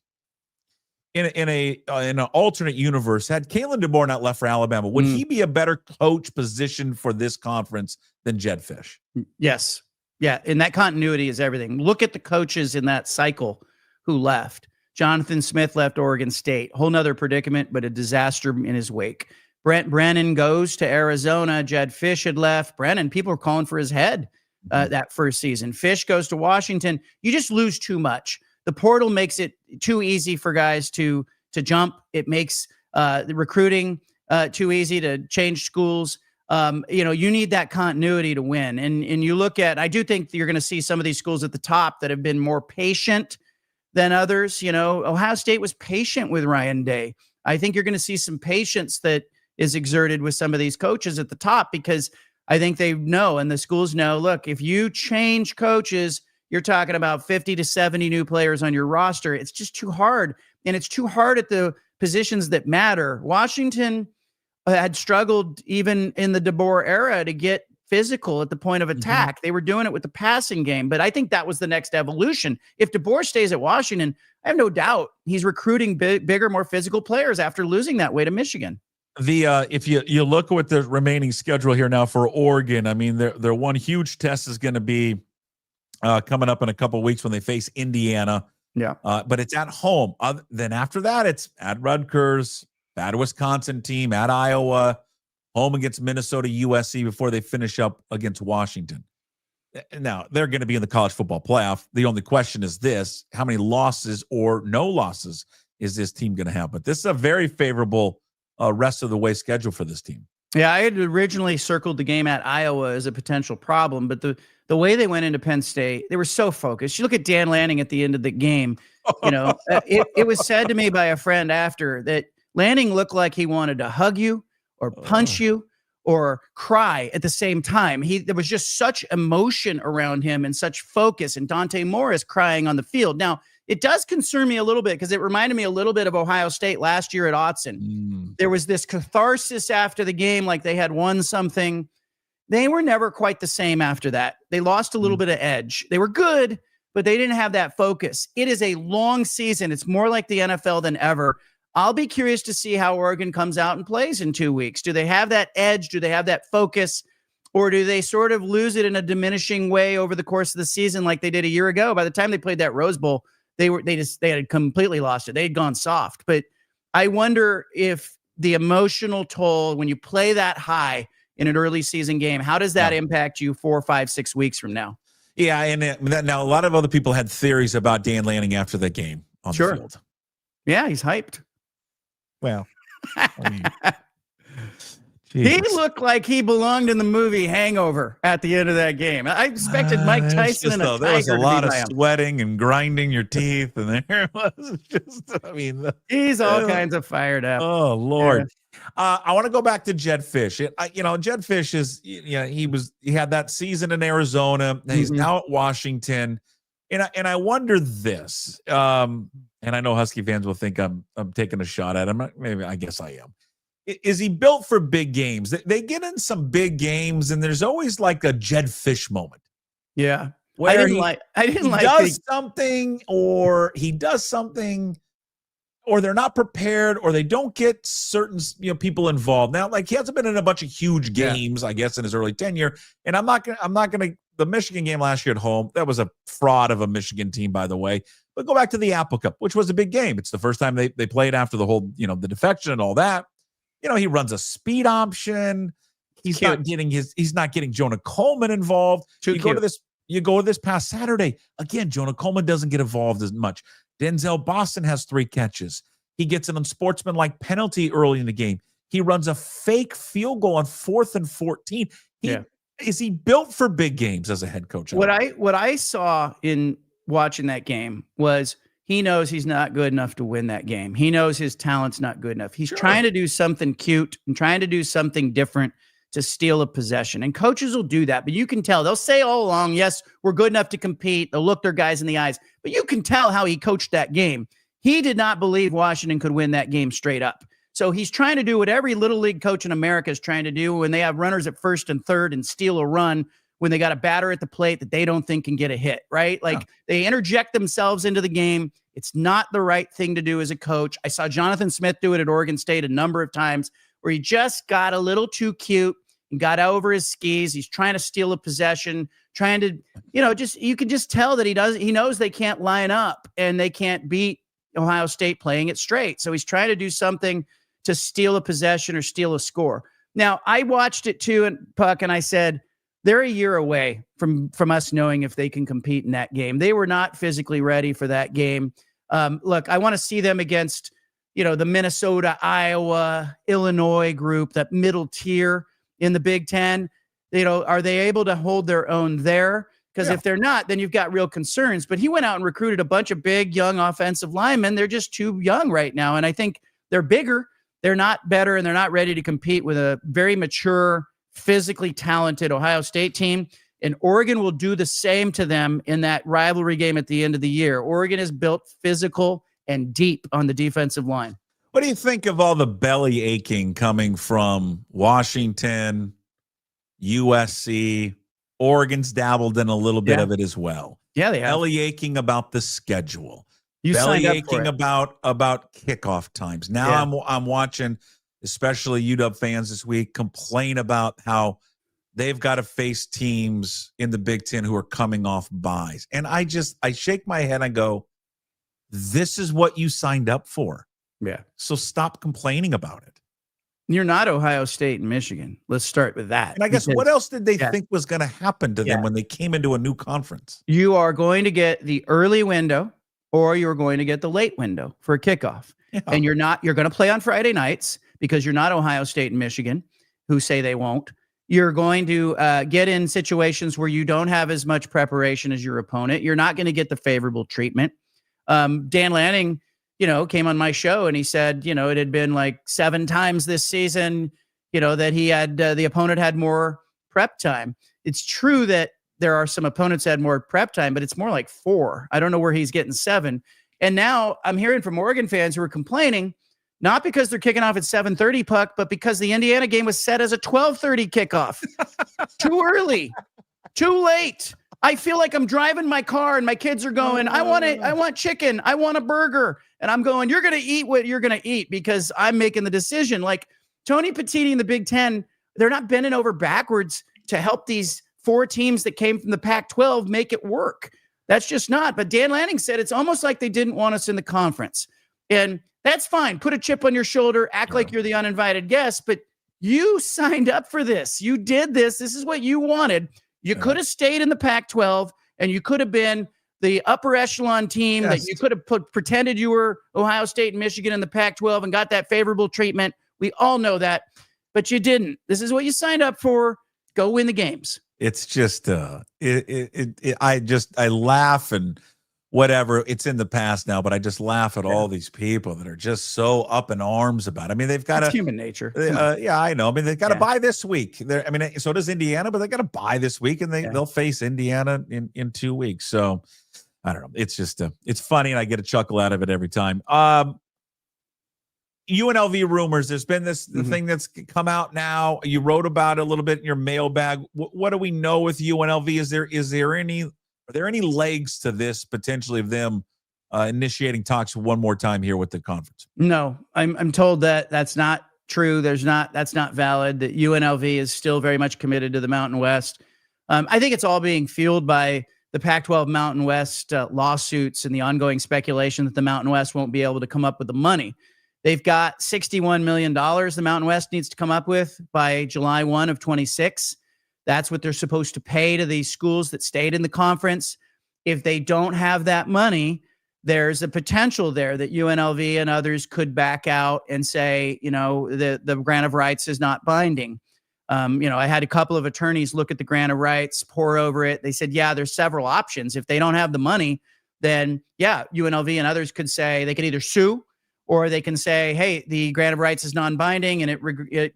In an alternate universe, had Kalen DeBoer not left for Alabama, would he be a better coach positioned for this conference than Jed Fish? Yes. Yeah, and that continuity is everything. Look at the coaches in that cycle who left. Jonathan Smith left Oregon State. Whole nother predicament, but a disaster in his wake. Brent Brennan goes to Arizona. Jed Fish had left. Brennan, people were calling for his head that first season. Fish goes to Washington. You just lose too much. The portal makes it too easy for guys to jump. It makes the recruiting too easy to change schools. You need that continuity to win. And you look at, I do think you're going to see some of these schools at the top that have been more patient than others. Ohio State was patient with Ryan Day. I think you're going to see some patience that is exerted with some of these coaches at the top, because I think they know, and the schools know, look, if you change coaches, you're talking about 50 to 70 new players on your roster. It's just too hard. And it's too hard at the positions that matter. Washington had struggled even in the DeBoer era to get physical at the point of attack. They were doing it with the passing game, but I think that was the next evolution. If DeBoer stays at Washington, I have no doubt he's recruiting bigger, more physical players after losing that way to Michigan. If you look at the remaining schedule here now for Oregon, I mean, their one huge test is going to be coming up in a couple of weeks when they face Indiana. Yeah. But it's at home. Then after that, it's at Rutgers, at Wisconsin team, at Iowa, home against Minnesota, USC before they finish up against Washington. Now, they're going to be in the college football playoff. The only question is this: how many losses or no losses is this team going to have? But this is a very favorable rest of the way schedule for this team. Yeah, I had originally circled the game at Iowa as a potential problem, but the way they went into Penn State, they were so focused. You look at Dan Lanning at the end of the game, it was said to me by a friend after that Lanning looked like he wanted to hug you or punch you or cry at the same time. There was just such emotion around him and such focus, and Dante Morris crying on the field. Now, it does concern me a little bit because it reminded me a little bit of Ohio State last year at Autzen. There was this catharsis after the game, like they had won something. They were never quite the same after that. They lost a little bit of edge. They were good, but they didn't have that focus. It is a long season. It's more like the NFL than ever. I'll be curious to see how Oregon comes out and plays in 2 weeks. Do they have that edge? Do they have that focus? Or do they sort of lose it in a diminishing way over the course of the season like they did a year ago? By the time they played that Rose Bowl, they had completely lost it. They had gone soft. But I wonder if the emotional toll, when you play that high in an early season game, how does that impact you 4, 5, 6 weeks from now? Yeah, and now a lot of other people had theories about Dan Lanning after that game on the field. Yeah, he's hyped. Well, I mean, he looked like he belonged in the movie Hangover at the end of that game. I expected Mike Tyson and a tiger. There was a lot of sweating and grinding your teeth, and there was just, he's all kinds of fired up. Oh, Lord. Yeah. I want to go back to Jed Fish. Jed Fish is, he had that season in Arizona. And he's now at Washington. And I wonder this, and I know Husky fans will think I'm taking a shot at him. Maybe, I guess I am. Is he built for big games? They get in some big games, and there's always like a Jed Fish moment. Yeah. Where he does something, or they're not prepared, or they don't get certain people involved. Now, like, he hasn't been in a bunch of huge games, I guess, in his early tenure. And I'm not gonna the Michigan game last year at home, that was a fraud of a Michigan team, by the way. But go back to the Apple Cup, which was a big game. It's the first time they played after the whole, the defection and all that. He runs a speed option. He's not getting Jonah Coleman involved. You go to this past Saturday. Again, Jonah Coleman doesn't get involved as much. Denzel Boston has 3 catches. He gets an unsportsmanlike penalty early in the game. He runs a fake field goal on 4th and 14. Is he built for big games as a head coach? What I saw in watching that game was he knows he's not good enough to win that game. He knows his talent's not good enough. He's trying to do something cute and trying to do something different to steal a possession. And coaches will do that, but you can tell. They'll say all along, yes, we're good enough to compete. They'll look their guys in the eyes. But you can tell how he coached that game. He did not believe Washington could win that game straight up. So he's trying to do what every little league coach in America is trying to do when they have runners at first and third and steal a run when they got a batter at the plate that they don't think can get a hit, right? Like they interject themselves into the game. It's not the right thing to do as a coach. I saw Jonathan Smith do it at Oregon State a number of times where he just got a little too cute and got over his skis. He's trying to steal a possession, trying to, you can just tell that he knows they can't line up and they can't beat Ohio State playing it straight. So he's trying to do something to steal a possession or steal a score. Now, I watched it too, and Puck, and I said, they're a year away from us knowing if they can compete in that game. They were not physically ready for that game. Look, I want to see them against, the Minnesota, Iowa, Illinois group, that middle tier in the Big Ten. Are they able to hold their own there? Because if they're not, then you've got real concerns. But he went out and recruited a bunch of big, young offensive linemen. They're just too young right now. And I think they're bigger. They're not better, and they're not ready to compete with a very mature, physically talented Ohio State team. And Oregon will do the same to them in that rivalry game at the end of the year. Oregon is built physical and deep on the defensive line. What do you think of all the belly aching coming from Washington, USC? Oregon's dabbled in a little bit of it as well. Yeah, they have. Belly aching about the schedule. You belly signed up for aching it. about kickoff times. Now I'm watching, especially UW fans this week, complain about how they've got to face teams in the Big Ten who are coming off buys. And I shake my head and go, this is what you signed up for. Yeah. So stop complaining about it. You're not Ohio State and Michigan. Let's start with that. And I guess what else did they think was going to happen to them when they came into a new conference? You are going to get the early window, or you're going to get the late window for a kickoff. Yeah. And you're going to play on Friday nights because you're not Ohio State and Michigan, who say they won't. You're going to get in situations where you don't have as much preparation as your opponent. You're not going to get the favorable treatment. Dan Lanning, came on my show and he said, it had been like 7 times this season, that he had, the opponent had more prep time. It's true that there are some opponents that had more prep time, but it's more like 4. I don't know where he's getting 7. And now I'm hearing from Oregon fans who are complaining, not because they're kicking off at 7:30, Puck, but because the Indiana game was set as a 12:30 kickoff. Too early, too late. I feel like I'm driving my car and my kids are going, I want chicken. I want a burger. And I'm going, you're going to eat what you're going to eat because I'm making the decision. Like Tony Petitti in the Big Ten, they're not bending over backwards to help these 4 teams that came from the Pac-12 make it work. That's just not. But Dan Lanning said it's almost like they didn't want us in the conference. And that's fine. Put a chip on your shoulder, act like you're the uninvited guest, but you signed up for this. You did this. This is what you wanted. You could have stayed in the Pac-12 and you could have been the upper echelon team that you could have pretended you were Ohio State and Michigan in the Pac-12 and got that favorable treatment. We all know that, but you didn't. This is what you signed up for. Go win the games. It's just, I laugh and whatever. It's in the past now, but I just laugh at all these people that are just so up in arms about it. I mean, they've got human nature. Yeah, I know. I mean, they've got to buy this week. So does Indiana, but they got to buy this week, and they'll face Indiana in 2 weeks. So I don't know. It's just it's funny, and I get a chuckle out of it every time. UNLV rumors. There's been this thing that's come out now. You wrote about it a little bit in your mailbag. What do we know with UNLV? Are there any legs to this potentially of them initiating talks one more time here with the conference? No, I'm told that that's not true. That's not valid. That UNLV is still very much committed to the Mountain West. I think it's all being fueled by the Pac-12 Mountain West lawsuits and the ongoing speculation that the Mountain West won't be able to come up with the money. They've got $61 million the Mountain West needs to come up with by July 1 of 26. That's what they're supposed to pay to these schools that stayed in the conference. If they don't have that money, there's a potential there that UNLV and others could back out and say, the grant of rights is not binding. I had a couple of attorneys look at the grant of rights, pore over it. They said, there's several options. If they don't have the money, then UNLV and others could say they could either sue, or they can say, hey, the grant of rights is non-binding and it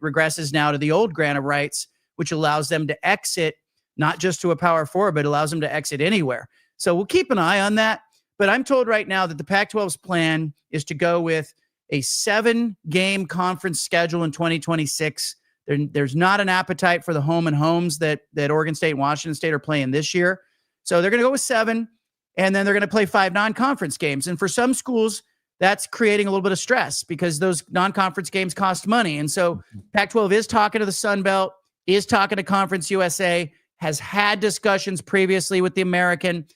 regresses now to the old grant of rights, which allows them to exit, not just to a Power 4, but allows them to exit anywhere. So we'll keep an eye on that. But I'm told right now that the Pac-12's plan is to go with a 7-game conference schedule in 2026. There's not an appetite for the home and homes that Oregon State and Washington State are playing this year. So they're going to go with 7, and then they're going to play 5 non-conference games. And for some schools, that's creating a little bit of stress because those non-conference games cost money. And so Pac-12 is talking to the Sun Belt, is talking to Conference USA, has had discussions previously with the American,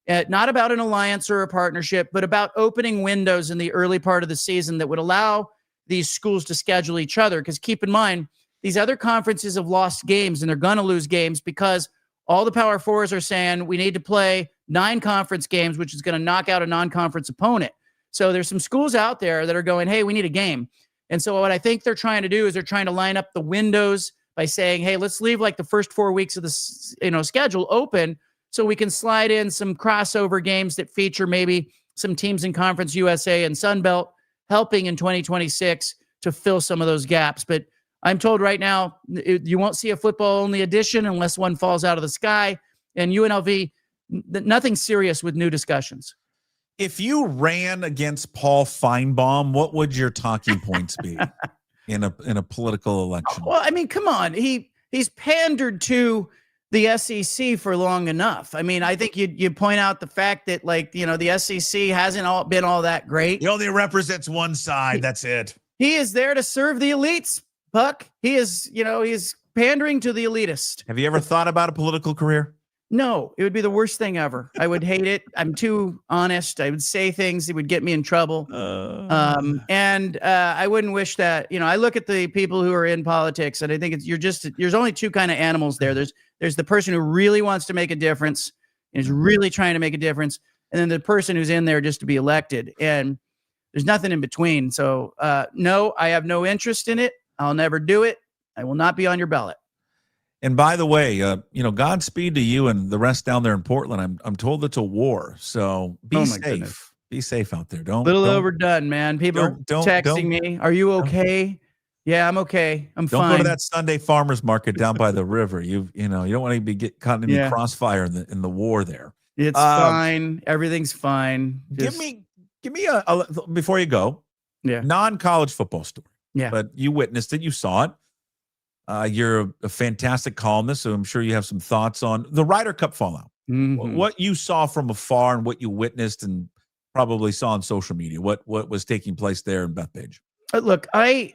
not about an alliance or a partnership, but about opening windows in the early part of the season that would allow these schools to schedule each other. Because keep in mind, these other conferences have lost games, and they're going to lose games because all the Power Fours are saying we need to play 9 conference games, which is going to knock out a non-conference opponent. So there's some schools out there that are going, hey, we need a game. And so what I think they're trying to do is they're trying to line up the windows by saying, hey, let's leave like the first 4 weeks of the schedule open so we can slide in some crossover games that feature maybe some teams in Conference USA and Sun Belt helping in 2026 to fill some of those gaps. But I'm told right now you won't see a football-only edition unless one falls out of the sky. And UNLV, nothing serious with new discussions. If you ran against Paul Feinbaum, what would your talking points be in a political election? Well, I mean, come on. He's pandered to the SEC for long enough. I mean, I think you point out the fact that, like, the SEC hasn't been all that great. He only represents one side. That's it. He is there to serve the elites, Buck. He is, he's pandering to the elitist. Have you ever thought about a political career? No, it would be the worst thing ever. I would hate it. I'm too honest. I would say things that would get me in trouble. And I wouldn't wish that. I look at the people who are in politics, and I think there's only two kind of animals there. There's the person who really wants to make a difference and is really trying to make a difference, and then the person who's in there just to be elected. And there's nothing in between. So no, I have no interest in it. I'll never do it. I will not be on your ballot. And by the way, Godspeed to you and the rest down there in Portland. I'm told it's a war, so be safe. Goodness. Be safe out there. Don't overdone, man. People are texting me. Are you okay? Yeah, I'm okay. I'm fine. Don't go to that Sunday farmers market down by the river. You don't want to get caught in any crossfire in the war there. It's fine. Everything's fine. Give me a before you go. Yeah. Non-college football story. Yeah. But you witnessed it. You saw it. You're a fantastic columnist, so I'm sure you have some thoughts on the Ryder Cup fallout. Mm-hmm. What you saw from afar and what you witnessed and probably saw on social media. What was taking place there in Bethpage? Look, I'm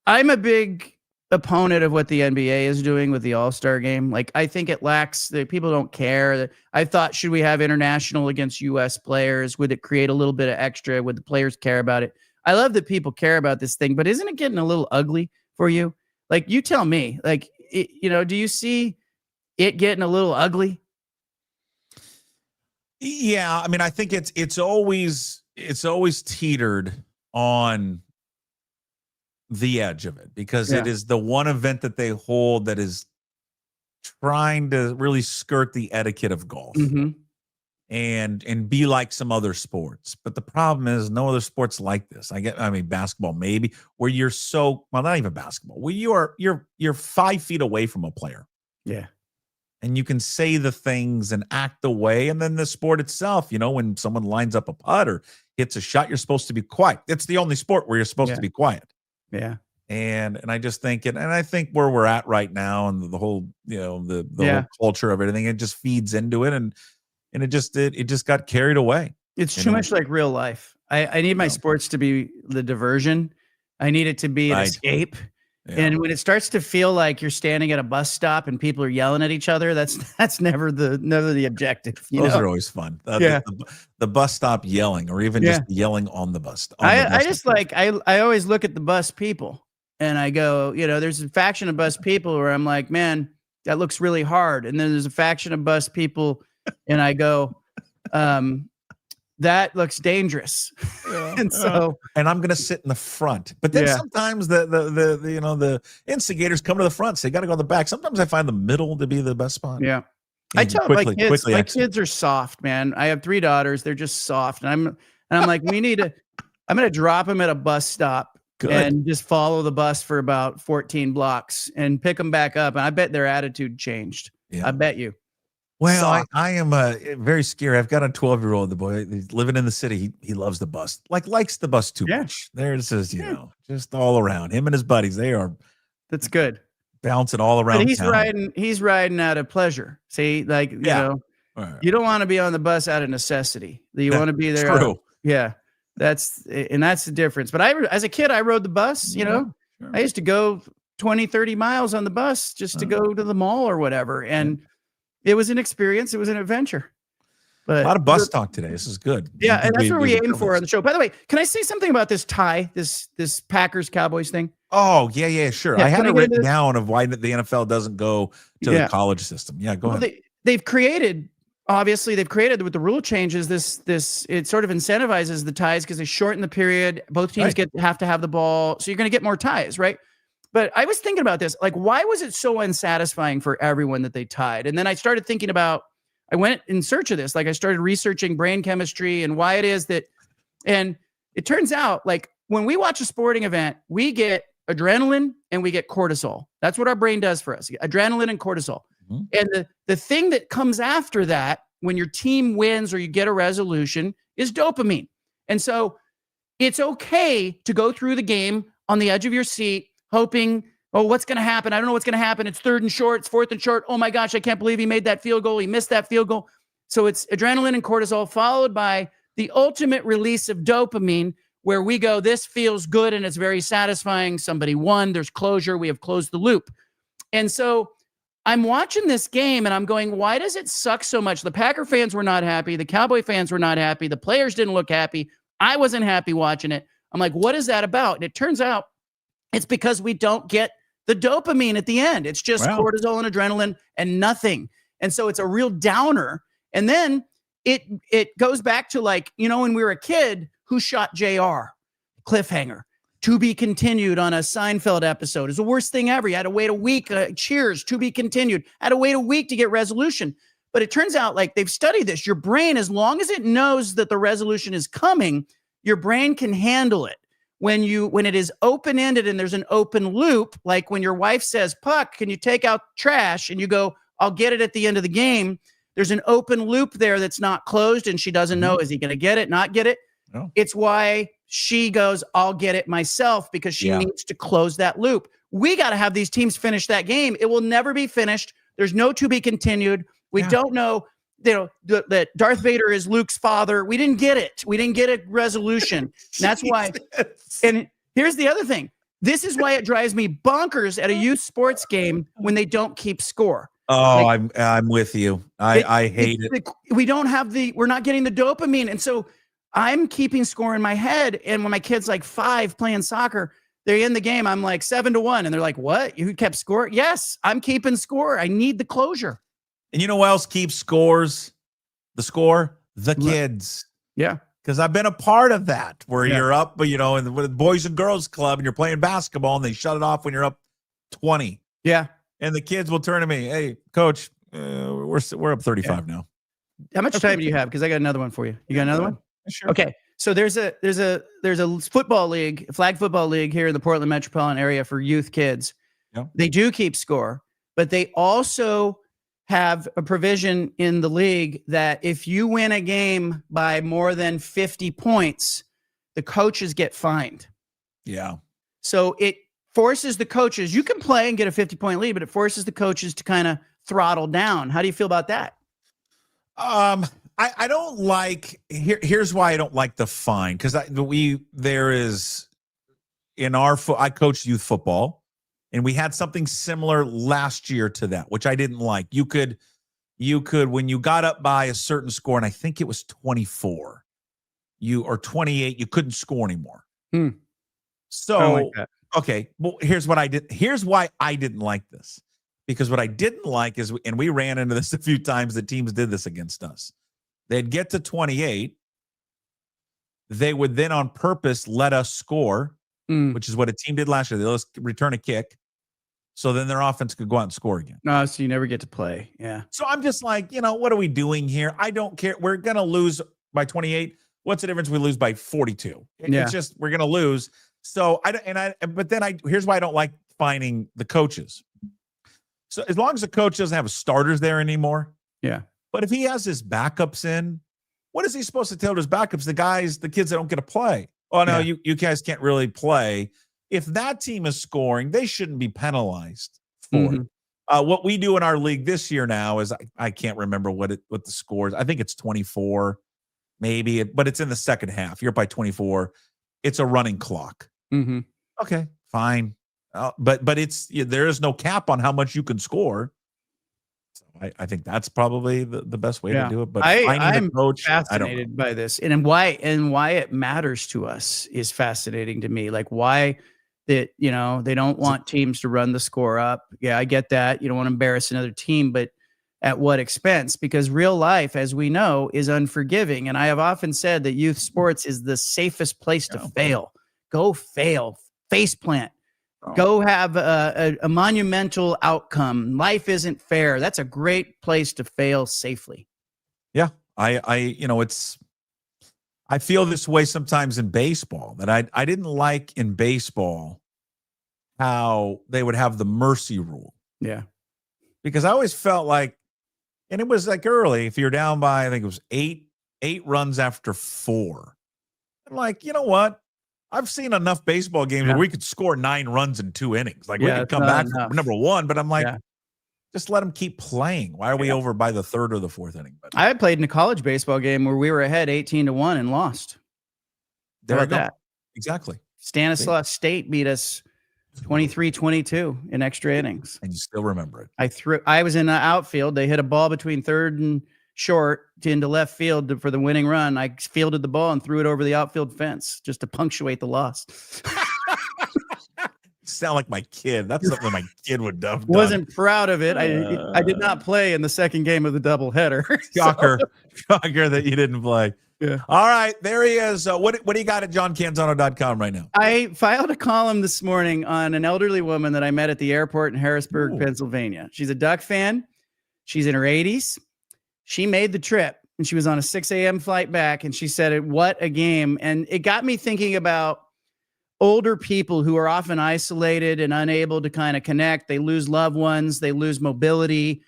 a big opponent of what the NBA is doing with the All-Star game. Like, I think it lacks, the people don't care. I thought, should we have international against U.S. players? Would it create a little bit of extra? Would the players care about it? I love that people care about this thing, but isn't it getting a little ugly for you? Like, you tell me, like, do you see it getting a little ugly? Yeah. I mean, I think it's always teetered on the edge of it because it is the one event that they hold that is trying to really skirt the etiquette of golf. Mm-hmm. And be like some other sports. But the problem is no other sports like this. I mean, basketball maybe, where you're not even basketball, where you're 5 feet away from a player. Yeah. And you can say the things and act the way. And then the sport itself, when someone lines up a putt or hits a shot, you're supposed to be quiet. It's the only sport where you're supposed to be quiet. Yeah. And I just think and I think where we're at right now and the whole, the whole culture of everything, it just feeds into it. And it just got carried away. It's too much like real life. I need my sports to be the diversion. I need it to be an escape. Yeah. And when it starts to feel like you're standing at a bus stop and people are yelling at each other, that's never the objective. Those are always fun. The bus stop yelling, or even just yelling on the bus. I always look at the bus people and I go, there's a faction of bus people where I'm like, man, that looks really hard. And then there's a faction of bus people and I go, that looks dangerous. And I'm going to sit in the front. But then sometimes the instigators come to the front, so you got to go to the back. Sometimes I find the middle to be the best spot. Yeah. I tell my kids are soft, man. I have 3 daughters. They're just soft. And I'm like, I'm going to drop them at a bus stop and just follow the bus for about 14 blocks and pick them back up. And I bet their attitude changed. Yeah. I bet you. Well, I am very scary. I've got a 12-year-old, the boy, he's living in the city. He loves the bus, likes the bus too much. There's this, just all around him and his buddies. That's good. Bouncing all around. But he's riding out of pleasure. See, you don't want to be on the bus out of necessity. You want to be there. True. That's the difference. But as a kid, I rode the bus, Sure. I used to go 20, 30 miles on the bus just to go to the mall or whatever. And it was an experience. It was an adventure. But a lot of bus talk today. This is good. Yeah, and that's what we aim improvements. for on the show. By the way, can I say something about this tie, this Packers Cowboys thing? Oh, yeah, sure. Yeah, I had can I it get written into this? down of why the NFL doesn't go to the college system. Yeah, go ahead. They've created, obviously, with the rule changes, this it sort of incentivizes the ties because they shorten the period. Both teams have to have the ball, so you're going to get more ties, right? But I was thinking about this, like, why was it so unsatisfying for everyone that they tied? And then I started thinking about, I went in search of this, like I started researching brain chemistry and why it is that, and it turns out, like, when we watch a sporting event, we get adrenaline and we get cortisol. That's what our brain does for us, adrenaline and cortisol. Mm-hmm. And the thing that comes after that, when your team wins or you get a resolution, is dopamine. And so it's okay to go through the game on the edge of your seat, hoping, oh, what's going to happen? I don't know what's going to happen. It's 3rd and short. It's 4th and short. Oh my gosh, I can't believe he made that field goal. He missed that field goal. So it's adrenaline and cortisol followed by the ultimate release of dopamine, where we go, this feels good and it's very satisfying. Somebody won. There's closure. We have closed the loop. And so I'm watching this game and I'm going, why does it suck so much? The Packer fans were not happy. The Cowboy fans were not happy. The players didn't look happy. I wasn't happy watching it. I'm like, what is that about? And it turns out it's because we don't get the dopamine at the end. It's just cortisol and adrenaline and nothing. And so it's a real downer. And then it goes back to, like, you know, when we were a kid, who shot JR? Cliffhanger. To be continued on a Seinfeld episode is the worst thing ever. You had to wait a week. Cheers, to be continued. Had to wait a week to get resolution. But it turns out, like, they've studied this. Your brain, as long as it knows that the resolution is coming, your brain can handle it. When it is open-ended and there's an open loop, like when your wife says, Puck, can you take out trash? And you go, I'll get it at the end of the game. There's an open loop there that's not closed, and she doesn't know, is he going to get it, not get it? No. It's why she goes, I'll get it myself, because she needs to close that loop. We got to have these teams finish that game. It will never be finished. There's no to be continued. We don't know, that Darth Vader is Luke's father. We didn't get it. We didn't get a resolution. That's why. And here's the other thing. This is why it drives me bonkers at a youth sports game when they don't keep score. Oh, like, I'm with you. I hate it. We're not getting the dopamine. And so I'm keeping score in my head. And when my kid's like 5 playing soccer, they're in the game. I'm like 7-1. And they're like, what? You kept score? Yes, I'm keeping score. I need the closure. And you know what else keeps scores? The score? The kids. Yeah. Because I've been a part of that, where you're up, you know, in the Boys and Girls Club, and you're playing basketball, and they shut it off when you're up 20. Yeah. And the kids will turn to me, hey, coach, we're up 35 now. How much time do you have? Because I got another one for you. You got another one? Sure. Okay. So there's a football league, a flag football league here in the Portland metropolitan area for youth kids. Yeah. They do keep score, but they also have a provision in the league that if you win a game by more than 50 points, the coaches get fined. Yeah. So it forces the coaches, you can play and get a 50-point lead, but it forces the coaches to kind of throttle down. How do you feel about that? I don't like, here's why I don't like the fine. Because I coached youth football, and we had something similar last year to that, which I didn't like. You could, when you got up by a certain score, and I think it was 24, or 28, you couldn't score anymore. So, like that. Okay, well, here's why I didn't like this. Because what I didn't like is, and we ran into this a few times, that teams did this against us. They'd get to 28. They would then on purpose let us score, which is what a team did last year. They let us return a kick. So then their offense could go out and score again. No, so you never get to play. Yeah. So I'm just like, what are we doing here? I don't care. We're going to lose by 28. What's the difference if we lose by 42? It's just, we're going to lose. So here's why I don't like fining the coaches. So as long as the coach doesn't have starters there anymore. Yeah. But if he has his backups in, what is he supposed to tell his backups? The kids that don't get to play. Oh, no, you guys can't really play. If that team is scoring, they shouldn't be penalized for it. What we do in our league this year now is, I can't remember what the score is. I think it's 24, maybe, but it's in the second half. You're up by 24. It's a running clock. Okay, fine. But there is no cap on how much you can score. I think that's probably the best way to do it. But I'm coach, fascinated by this, and why it matters to us is fascinating to me. Like why that they don't want teams to run the score up. Yeah, I get that. You don't want to embarrass another team, but at what expense? Because real life, as we know, is unforgiving. And I have often said that youth sports is the safest place to fail. Go fail, face plant. Go have a monumental outcome. Life isn't fair. That's a great place to fail safely. Yeah. I feel this way sometimes in baseball, that I didn't like in baseball how they would have the mercy rule. Yeah. Because I always felt like, and it was like early, if you're down by, I think it was eight runs after 4. I'm like, you know what? I've seen enough baseball games where we could score 9 runs in 2 innings. Like we could come back from number 1, but I'm like, just let them keep playing. Why are we over by the 3rd or the 4th inning? But I played in a college baseball game where we were ahead 18-1 and lost. There I go. Exactly. Stanislaus State beat us 23-22 in extra innings. And you still remember it. I was in the outfield. They hit a ball between third and short into left field for the winning run. I fielded the ball and threw it over the outfield fence just to punctuate the loss. Sound like my kid. That's something my kid would have done. Wasn't proud of it. I did not play in the second game of the doubleheader. Shocker. Shocker that you didn't play. Yeah. All right, there he is. What do you got at johncanzano.com right now? I filed a column this morning on an elderly woman that I met at the airport in Harrisburg, Pennsylvania. She's a Duck fan. She's in her 80s. She made the trip, and she was on a 6 a.m. flight back, and she said, what a game. And it got me thinking about older people who are often isolated and unable to kind of connect. They lose loved ones. They lose mobility.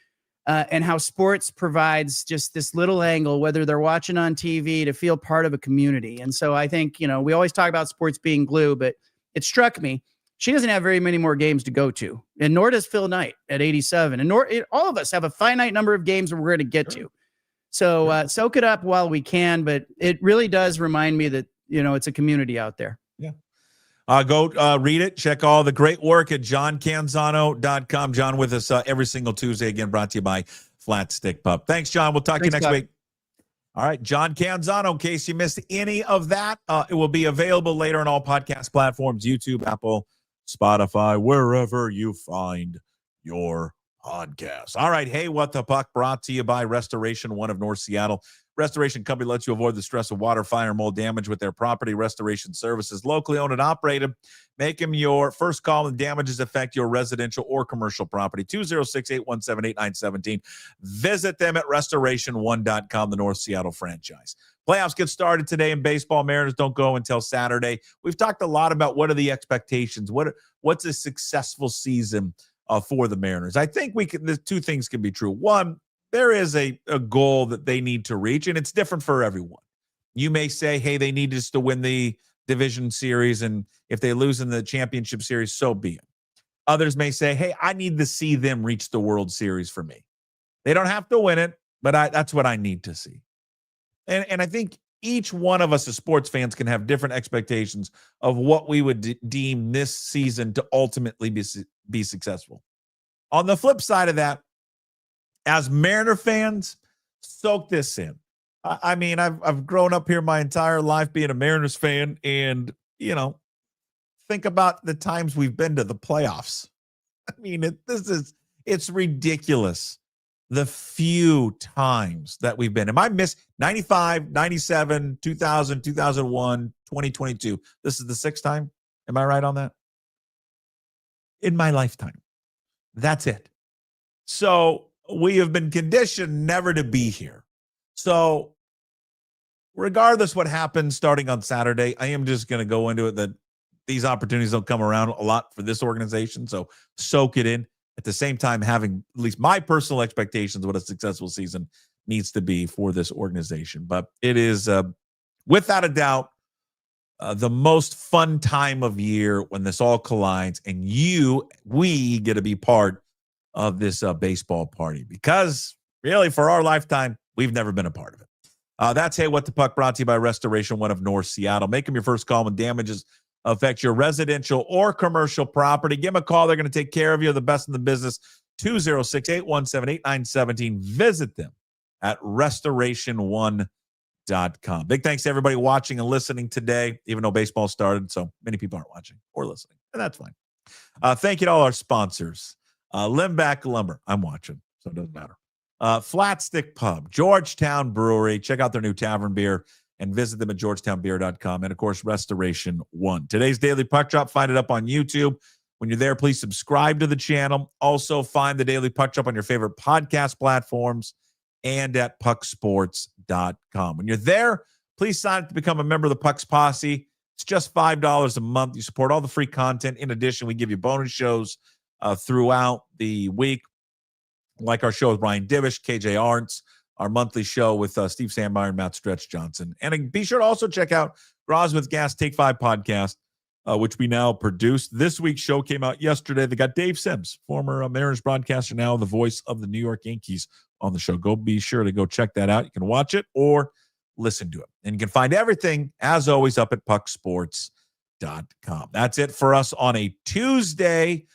And how sports provides just this little angle, whether they're watching on TV, to feel part of a community. And so I think, we always talk about sports being glue, but it struck me, she doesn't have very many more games to go to, and nor does Phil Knight at 87. And all of us have a finite number of games that we're going to get to. So soak it up while we can, but it really does remind me that, it's a community out there. Yeah. Go read it. Check all the great work at johncanzano.com. John with us every single Tuesday, again, brought to you by Flat Stick Pup. Thanks, John. We'll talk to you next week. All right, John Canzano, in case you missed any of that, it will be available later on all podcast platforms, YouTube, Apple, Spotify, wherever you find your podcasts. All right, hey, What the Puck, brought to you by Restoration One of North Seattle. Restoration Company lets you avoid the stress of water, fire, mold damage with their property restoration services. Locally owned and operated. Make them your first call when damages affect your residential or commercial property. 206-817-8917. Visit them at restoration1.com, the North Seattle franchise. Playoffs get started today in baseball. Mariners don't go until Saturday. We've talked a lot about what are the expectations. What's a successful season for the Mariners? I think the 2 things can be true. One, there is a goal that they need to reach, and it's different for everyone. You may say, hey, they need us to win the division series, and if they lose in the championship series, so be it. Others may say, hey, I need to see them reach the World Series for me. They don't have to win it, but that's what I need to see. And I think each one of us as sports fans can have different expectations of what we would deem this season to ultimately be successful. On the flip side of that, as Mariner fans, soak this in. I mean, I've grown up here my entire life being a Mariners fan, and, think about the times we've been to the playoffs. I mean, it's ridiculous the few times that we've been. Am I missed 95, 97, 2000, 2001, 2022? This is the 6th time. Am I right on that? In my lifetime. That's it. So we have been conditioned never to be here. So regardless what happens starting on Saturday, I am just going to go into it that these opportunities don't come around a lot for this organization. So soak it in. At the same time, having at least my personal expectations of what a successful season needs to be for this organization. But it is, without a doubt, the most fun time of year when this all collides, and we get to be part of this baseball party, because really for our lifetime, we've never been a part of it. That's Hey, What the Puck, brought to you by Restoration One of North Seattle. Make them your first call when damages affect your residential or commercial property. Give them a call. They're going to take care of you. The best in the business. 206-817-8917. Visit them at restoration1.com. Big thanks to everybody watching and listening today, even though baseball started, so many people aren't watching or listening, and that's fine. Thank you to all our sponsors. Limback Lumber. I'm watching, so it doesn't matter. Flat Stick Pub, Georgetown Brewery. Check out their new tavern beer and visit them at georgetownbeer.com. And, of course, Restoration 1. Today's Daily Puck Drop, find it up on YouTube. When you're there, please subscribe to the channel. Also, find the Daily Puck Drop on your favorite podcast platforms and at pucksports.com. When you're there, please sign up to become a member of the Pucks Posse. It's just $5 a month. You support all the free content. In addition, we give you bonus shows throughout the week, like our show with Brian Divish, KJ Arntz, our monthly show with Steve Sandmeyer and Matt Stretch Johnson. And be sure to also check out Graz with Gas Take 5 podcast, which we now produce. This week's show came out yesterday. They got Dave Sims, former Mariners broadcaster, now the voice of the New York Yankees, on the show. Be sure to go check that out. You can watch it or listen to it. And you can find everything, as always, up at pucksports.com. That's it for us on a Tuesday.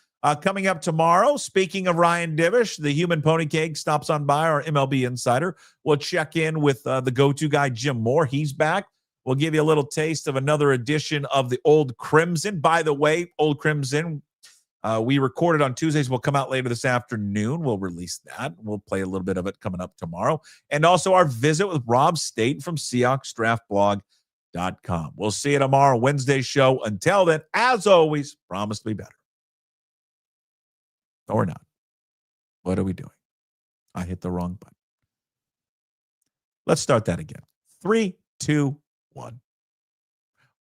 Coming up tomorrow, speaking of Ryan Divish, the Human Pony Cake stops on by, our MLB insider. We'll check in with the go-to guy, Jim Moore. He's back. We'll give you a little taste of another edition of the Old Crimson. By the way, Old Crimson, we recorded on Tuesdays. Will come out later this afternoon. We'll release that. We'll play a little bit of it coming up tomorrow. And also our visit with Rob Staten from SeahawksDraftBlog.com. We'll see you tomorrow, Wednesday show. Until then, as always, promise to be better. Or not. What are we doing? I hit the wrong button. Let's start that again. 3, 2, 1.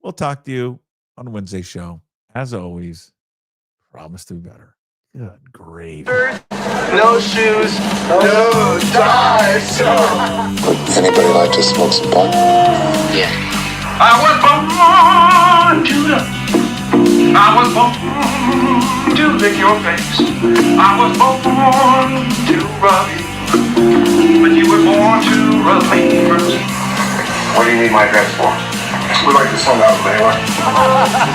We'll talk to you on Wednesday show. As always, promise to be better. Good gravy. No shoes, no ties. Would anybody like to smoke some pot? Yeah. I was born to lick your face. I was born to rub you, but you were born to rub me first. What do you need my address for? We'd like to send out a mailer.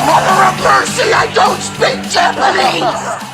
Mother of mercy, I don't speak Japanese!